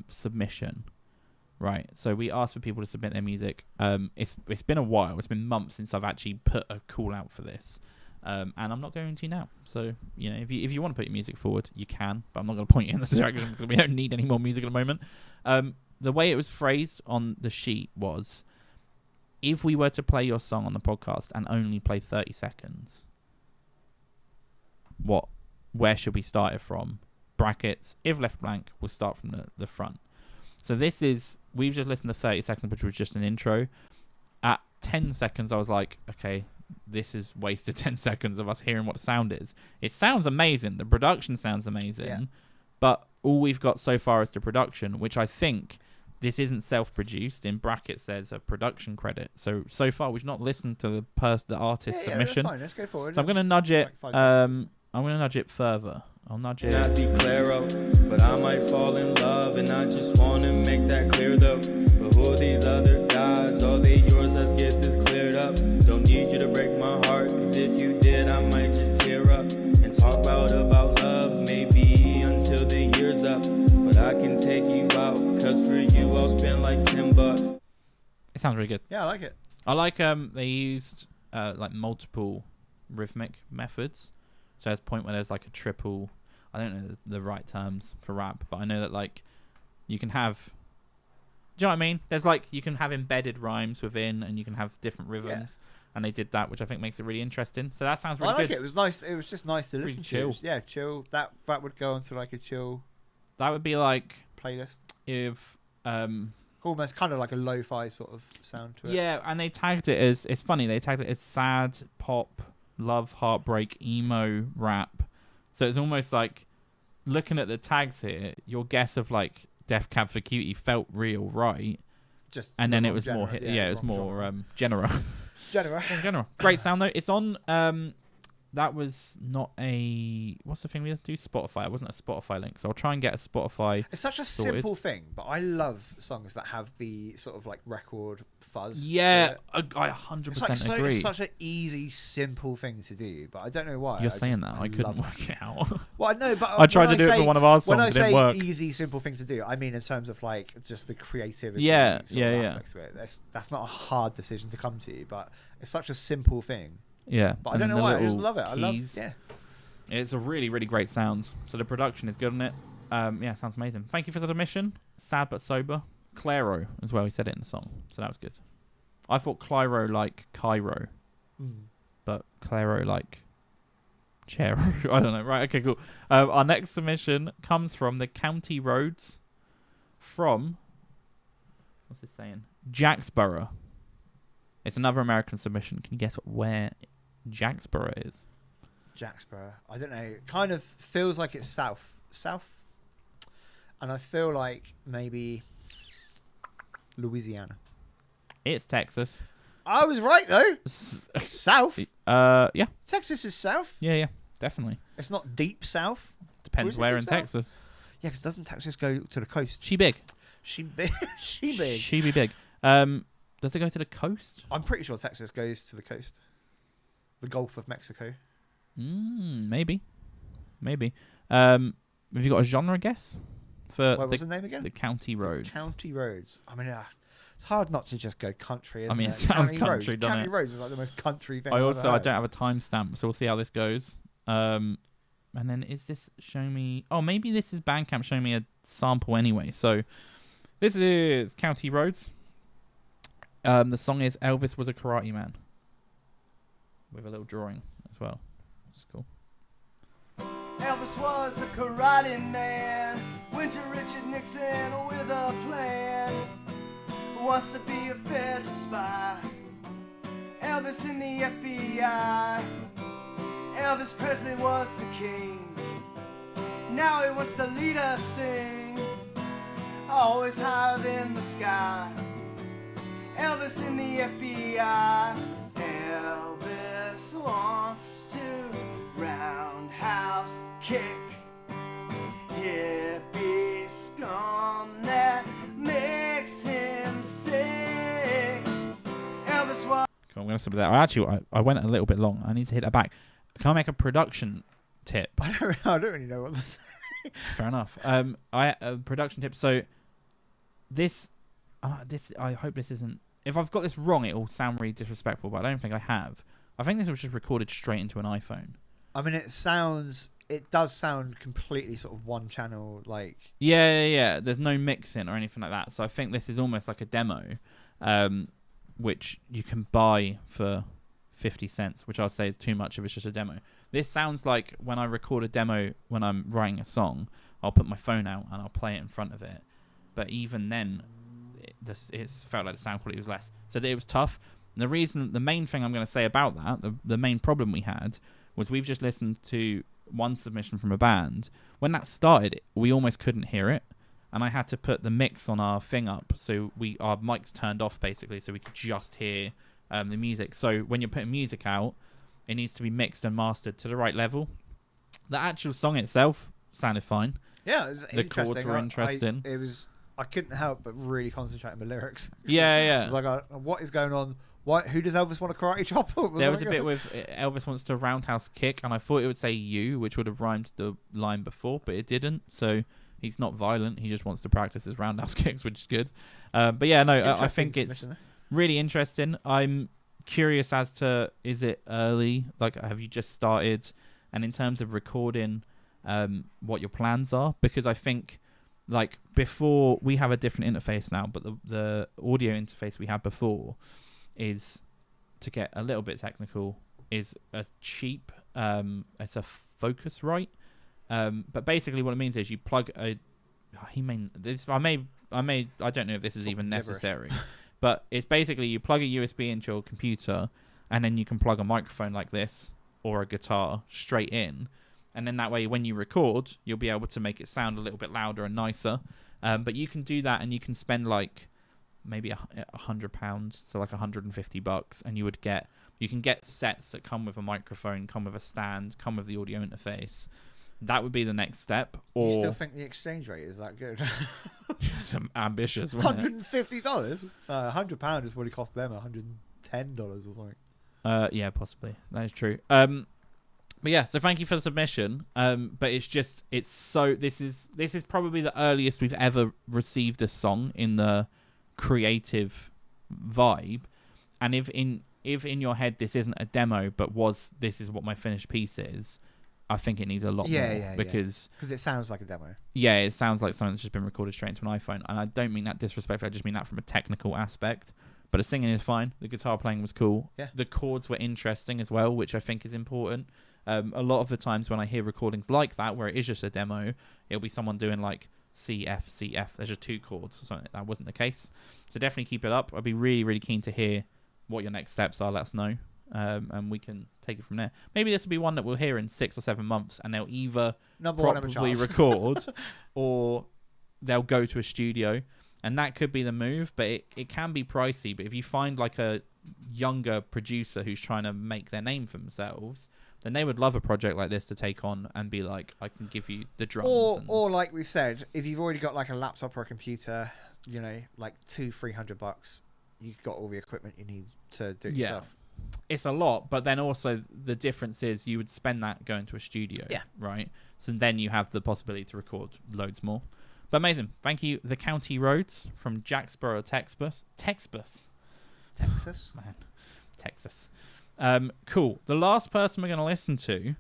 submission, right? So we asked for people to submit their music. It's been a while. It's been months since I've actually put a call out for this. And I'm not going to now. So, if you want to put your music forward, you can, but I'm not going to point you in the direction because we don't need any more music at the moment. The way it was phrased on the sheet was, if we were to play your song on the podcast and only play 30 seconds, where should we start it from? Brackets, if left blank, we'll start from the front. So we've just listened to 30 seconds, which was just an intro. At 10 seconds, I was like, okay, this is wasted 10 seconds of us hearing what the sound is. It sounds amazing. The production sounds amazing. Yeah. But all we've got so far is the production, which I think this isn't self-produced. In brackets, there's a production credit. So far, we've not listened to the artist's submission. That's fine. Let's go forward. So I'm going to nudge it. I'm going to nudge it further. I'll nudge it. Not be claro, but I might fall in love, and I just wanna make that clear though. But who are these other guys? Are they yours? Let's get this cleared up. Don't need you to break my heart, cause if you did, I might just tear up and talk about love, maybe until the year's up. But I can take you out, cause for you I'll spend like $10. It sounds really good. Yeah, I like it. I like they used like multiple rhythmic methods. So there's a point where there's like a triple, I don't know the right terms for rap, but I know that like you can have, do you know what I mean? There's like, you can have embedded rhymes within and you can have different rhythms. Yeah. And they did that, which I think makes it really interesting. So that sounds really good. I like it. It was nice. It was just nice to listen chill. To. Yeah, chill. That would go onto like a chill. That would be like playlist. If almost kind of like a lo-fi sort of sound to it. Yeah, and they tagged it as, it's funny, they tagged it as sad pop, love, heartbreak, emo, rap. So it's almost like, looking at the tags here, your guess of like Death Cab for Cutie felt real, right? Just and then it was more it was more Genera. Great sound though. It's on that was not a, what's the thing we have to do? Spotify. It wasn't a Spotify link, so I'll try and get a Spotify. It's such a simple thing, but I love songs that have the sort of like record fuzz. Yeah, I 100% agree. It's such an easy, simple thing to do, but I don't know why. You're saying that I couldn't work it out. Well, I know, but I tried to do it for one of our songs. When I it didn't say work. easy, simple thing to do, I mean in terms of like just the creativity. Aspects of it. That's not a hard decision to come to, but it's such a simple thing. Yeah, but I don't know why. I just love it. It's a really, really great sound. So the production is good on it. Yeah, sounds amazing. Thank you for the submission. Sad but sober. Clairo as well. He said it in the song, so that was good. I thought Clairo like Cairo, but Clairo like Chero. I don't know. Right. Okay. Cool. Our next submission comes from the County Roads. From what's this saying? Jacksboro. It's another American submission. Can you guess where Jacksboro is? Jacksboro. I don't know. Kind of feels like it's south. And I feel like maybe Louisiana. It's Texas. I was right though. South. Yeah. Texas is south. Yeah, definitely. It's not deep south. Depends where in Texas. Yeah, because doesn't Texas go to the coast? She big. She big. She be big. Does it go to the coast? I'm pretty sure Texas goes to the coast. The Gulf of Mexico. Maybe. Have you got a genre guess? What was the name again? The County Roads. County Roads. I mean, it's hard not to just go country, isn't it? It sounds country, doesn't it? County Roads is like the most country thing I don't have a timestamp, so we'll see how this goes. And then is this showing me... Oh, maybe this is Bandcamp showing me a sample anyway. So this is County Roads. The song is Elvis Was a Karate Man. With a little drawing as well. It's cool. Elvis was a karate man. Went to Richard Nixon with a plan. Wants to be a federal spy. Elvis in the FBI. Elvis Presley was the king. Now he wants to lead a sting. Always higher than the sky. Elvis in the FBI. Elvis wants to roundhouse kick hippie scum that makes him sick. Elvis was... Cool, I'm going to stop that. I went a little bit long. I need to hit that back. Can I make a production tip? I don't really know what to say. Fair enough. A production tip. So this I hope this isn't... If I've got this wrong, it'll sound really disrespectful, but I don't think I have. I think this was just recorded straight into an iPhone. I mean, it does sound completely sort of one channel, like... Yeah. There's no mixing or anything like that. So I think this is almost like a demo. which you can buy for 50 cents, which I'll say is too much if it's just a demo. This sounds like when I record a demo when I'm writing a song, I'll put my phone out and I'll play it in front of it. But even then, it felt like the sound quality was less. So it was tough. And the main thing I'm going to say about that, the main problem we had, was we've just listened to one submission from a band. When that started, we almost couldn't hear it. And I had to put the mix on our thing up, so our mics turned off basically, so we could just hear the music. So when you're putting music out, it needs to be mixed and mastered to the right level. The actual song itself sounded fine. Yeah, it was the chords were interesting. I couldn't help but really concentrate on the lyrics. Yeah. It was like, what is going on? Who does Elvis want to karate chop? There was a bit with Elvis wants to roundhouse kick, and I thought it would say you, which would have rhymed the line before, but it didn't. So he's not violent. He just wants to practice his roundhouse kicks, which is good. But yeah, no, I think it's really interesting. I'm curious as to, is it early? Like, have you just started? And in terms of recording, what your plans are? Because I think, like, before, we have a different interface now, but the audio interface we had before is, to get a little bit technical, is a cheap, it's a Focusrite. But basically what it means is you plug I don't know if this is even necessary, but it's basically you plug a USB into your computer, and then you can plug a microphone like this or a guitar straight in, and then that way when you record, you'll be able to make it sound a little bit louder and nicer. But you can do that, and you can spend like maybe £100, so like $150, and you can get sets that come with a microphone, come with a stand, come with the audio interface. That would be the next step. Or you still think the exchange rate is that good? Some ambitious, $150. £100 is probably cost them $110 or something. Yeah, possibly. That is true. But yeah, so thank you for the submission. But this is probably the earliest we've ever received a song in the creative vibe. And if in your head this isn't a demo, but this is what my finished piece is, I think it needs a lot more, because it sounds like a demo. Yeah, it sounds like something that's just been recorded straight into an iPhone, and I don't mean that disrespectfully. I just mean that from a technical aspect. But the singing is fine. The guitar playing was cool. Yeah. The chords were interesting as well, which I think is important. A lot of the times when I hear recordings like that, where it is just a demo, it'll be someone doing like C, F, C, F. There's just two chords. So that wasn't the case. So definitely keep it up. I'd be really, really keen to hear what your next steps are. Let us know. And we can take it from there. Maybe this will be one that we'll hear in 6 or 7 months, and they'll either probably record or they'll go to a studio, and that could be the move. But it can be pricey. But if you find like a younger producer who's trying to make their name for themselves, then they would love a project like this to take on and be like, I can give you the drums. Or like we've said, if you've already got like a laptop or a computer, like $200-300, you've got all the equipment you need to do it yourself. It's a lot, but then also the difference is you would spend that going to a studio, right? So then you have the possibility to record loads more. But amazing. Thank you, The County Roads from Jacksboro, Texas. Man. Texas. Cool. The last person we're going to listen to,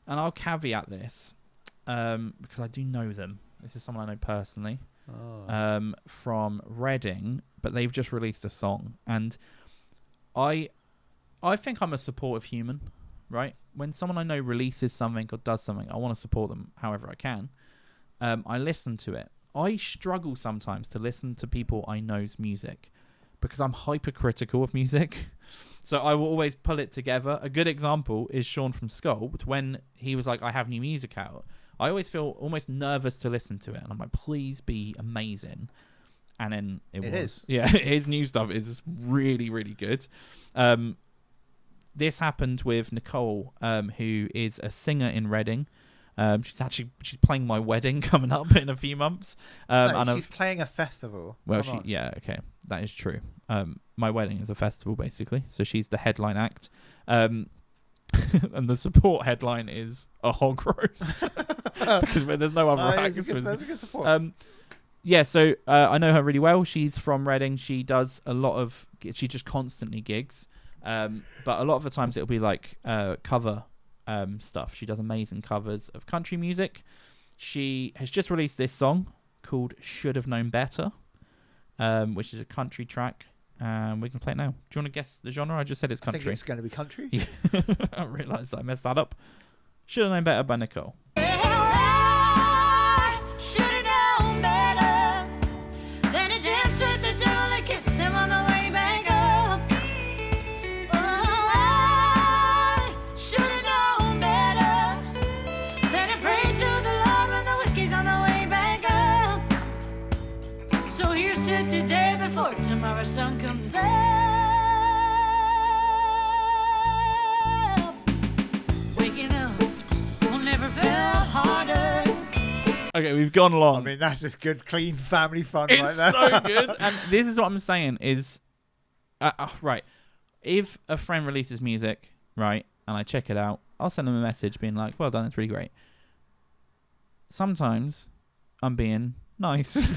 and I'll caveat this, because I do know them. This is someone I know personally, from Reading, but they've just released a song, and I think I'm a supportive human, right? When someone I know releases something or does something, I want to support them however I can. I listen to it. I struggle sometimes to listen to people I know's music because I'm hypercritical of music. So I will always pull it together. A good example is Sean from Sculpt. When he was like, I have new music out, I always feel almost nervous to listen to it. And I'm like, please be amazing. And then it was. Is. Yeah, his new stuff is really, really good. This happened with Nicole, who is a singer in Reading. She's playing my wedding coming up in a few months. She's playing a festival. Well, okay, that is true. My wedding is a festival basically, so she's the headline act, and the support headline is a hog roast because there's no other acts. That's a good support. Yeah, so I know her really well. She's from Reading. She does a lot of. She just constantly gigs, but a lot of the times it'll be like cover stuff. She does amazing covers of country music. She has just released this song called "Should Have Known Better," which is a country track. and we can play it now. Do you want to guess the genre? I just said it's country. I think it's going to be country. Yeah. I realised I messed that up. Should have known better by Nicole. Today before tomorrow's sun comes up. Waking up will never feel harder. Okay, we've gone along. I mean, that's just good, clean family fun It's right there. so good. And this is what I'm saying is, right, if a friend releases music, right, and I check it out, I'll send them a message being like, well done, it's really great. Sometimes I'm being nice.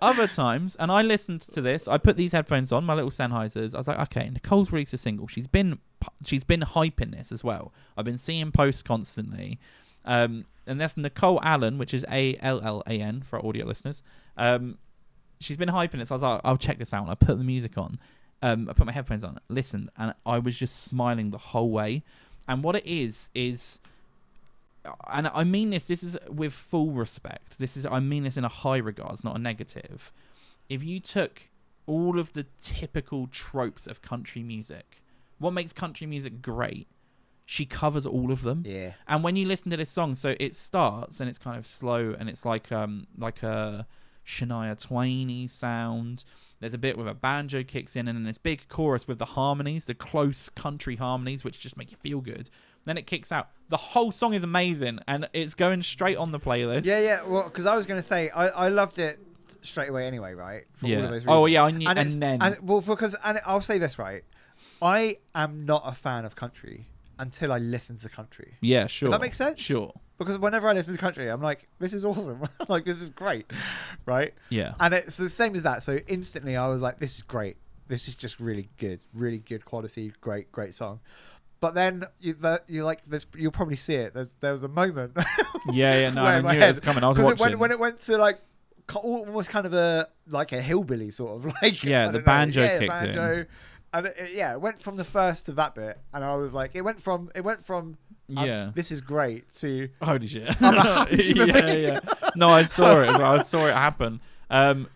Other times, and I listened to this, I put these headphones on, my little Sennheisers. I was like, okay, Nicole's released a single. She's been hyping this as well. I've been seeing posts constantly. And that's Nicole Allan, which is Allan for our audio listeners. She's been hyping it, so I was like, I'll check this out. And I put the music on. I put my headphones on, listened, and I was just smiling the whole way. And what it is, and I mean this is with full respect. I mean this in a high regards, not a negative. If you took all of the typical tropes of country music, what makes country music great? She covers all of them. Yeah. And when you listen to this song, so it starts and it's kind of slow and it's like a Shania Twain-y sound. There's a bit with a banjo kicks in and then this big chorus with the harmonies, the close country harmonies, which just make you feel good. Then it kicks out. The whole song is amazing and it's going straight on the playlist. Yeah. Well, because I was going to say, I loved it straight away anyway, right? For all of those reasons. Oh, yeah, I knew. And I'll say this, right? I am not a fan of country until I listen to country. Yeah, sure. Does that make sense? Sure. Because whenever I listen to country, I'm like, this is awesome. Like, this is great. Right? Yeah. And it's the same as that. So instantly I was like, this is great. This is just really good quality, great song. But then you'll probably see it. There was a moment. Yeah. No, I knew it was coming. I was watching. When it went to like almost kind of a hillbilly sort of like. Yeah, the banjo kicked in. And it went from the first to that bit, and I was like, it went from this is great to holy shit. Yeah. No, I saw it. I saw it happen.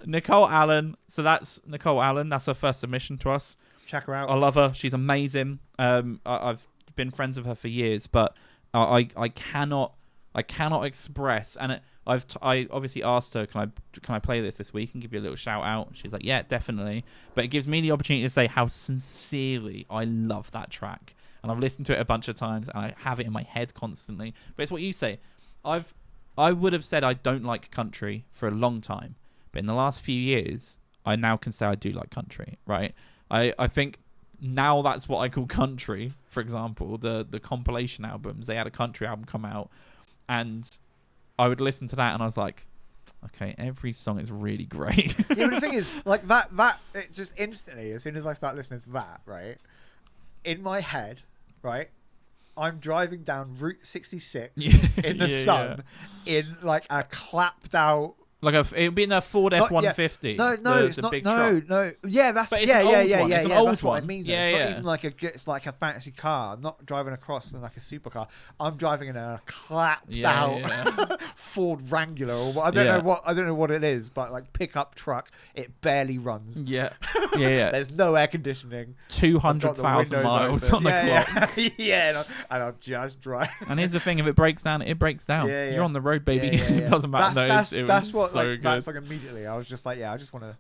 Nicole Allan. So that's Nicole Allan. That's her first submission to us. Check her out. I love her. She's amazing. I've been friends with her for years, but I cannot express. And I obviously asked her, can I play this week and give you a little shout out? She's like, yeah, definitely. But it gives me the opportunity to say how sincerely I love that track. And I've listened to it a bunch of times and I have it in my head constantly. But it's what you say. I would have said I don't like country for a long time, but in the last few years, I now can say I do like country, right? I think now that's what I call country. For example, the compilation albums, they had a country album come out and I would listen to that and I was like, okay, every song is really great. Yeah, but the thing is, like that it just instantly, as soon as I start listening to that, right, in my head, right, I'm driving down Route 66 in the sun in like a clapped out. Like it'd be in a Ford F-150. No, it's not. No. Yeah, that's It's yeah. That's what I mean. Yeah, it's not even it's like a fancy car. I'm not driving across in like a supercar. I'm driving in a clapped out Ford Wrangler or what. I don't know what it is, but like pickup truck. It barely runs. Yeah. There's no air conditioning. 200,000 miles on the clock. And I'm just driving. And here's the thing: if it breaks down, it breaks down. Yeah. You're on the road, baby. It doesn't matter. That's what. So like, that's like immediately. I was just like, I just want to.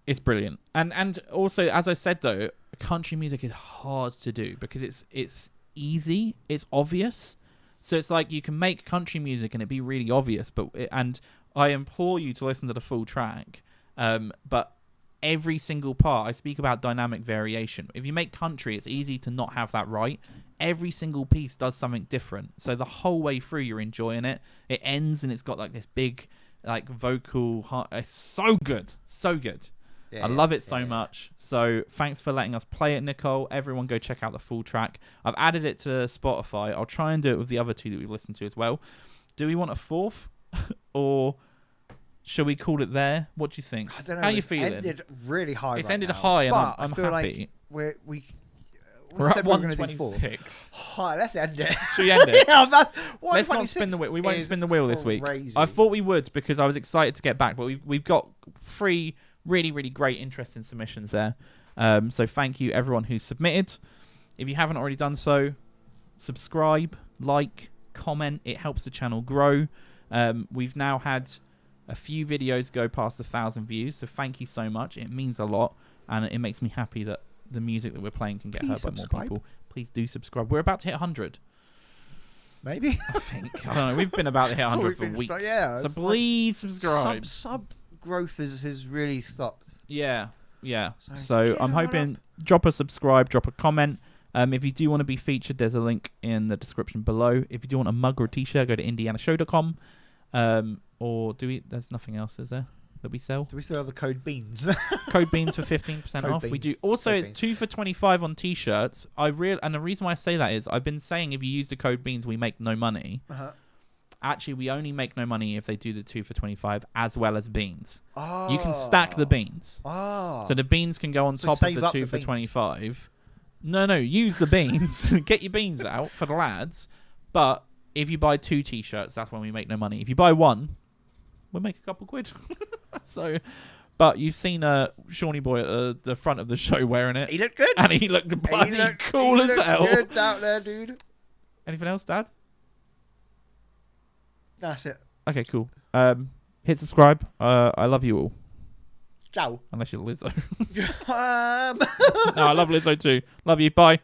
It's brilliant. And also, as I said though, country music is hard to do because it's easy, it's obvious. So it's like you can make country music and it be really obvious, and I implore you to listen to the full track. But every single part, I speak about dynamic variation. If you make country, it's easy to not have that right. Every single piece does something different. So the whole way through, you're enjoying it. It ends and it's got like this big, like vocal. It's so good, so good. I love it so much. So thanks for letting us play it, Nicole. Everyone go check out the full track. I've added it to Spotify. I'll try and do it with the other two that we've listened to as well. Do we want a fourth, or shall we call it there? What do you think? I don't know. How you it's feeling? ended really high. It's right ended now, high, and but I'm I feel happy. Like we We're said at we were going to do 4. 126. Hi, let's end it. Shall we end it? Yeah, that's Let's not spin the wheel. We won't spin the wheel this week. Crazy. I thought we would because I was excited to get back, but we've got 3 really, really great, interesting submissions there. So thank you everyone who submitted. If you haven't already done so, subscribe, like, comment. It helps the channel grow. We've now had a few videos go past 1,000 views, so thank you so much. It means a lot, and it makes me happy that the music that we're playing can get heard by more people. Please do subscribe. We're about to hit 100. Maybe. I think. I don't know. We've been about to hit 100 for weeks. Yeah, so please subscribe. Sub growth has really stopped. Yeah. So So I'm hoping drop a subscribe, drop a comment. If you do want to be featured, there's a link in the description below. If you do want a mug or a t-shirt, go to indianashow.com. Or there's nothing else, is there, that we sell? Do we still have the code BEANS? Code BEANS for 15% off. We do. Also, Code it's BEANS. 2 for 25 on t-shirts. And the reason why I say that is I've been saying if you use the code BEANS, we make no money. Uh-huh. Actually, we only make no money if they do the 2 for 25 as well as beans. Oh. You can stack the beans. Oh. So the beans can go on So top of save the up 2 the for beans. 25. No, use the beans. Get your beans out for the lads. But if you buy 2 t-shirts, that's when we make no money. If you buy 1, we'll make a couple quid. So, but you've seen Shawnee Boy at the front of the show wearing it. He looked good. And he looked bloody cool as hell. Good out there, dude. Anything else, Dad? That's it. Okay, cool. Hit subscribe. I love you all. Ciao. Unless you're Lizzo. No, I love Lizzo too. Love you. Bye.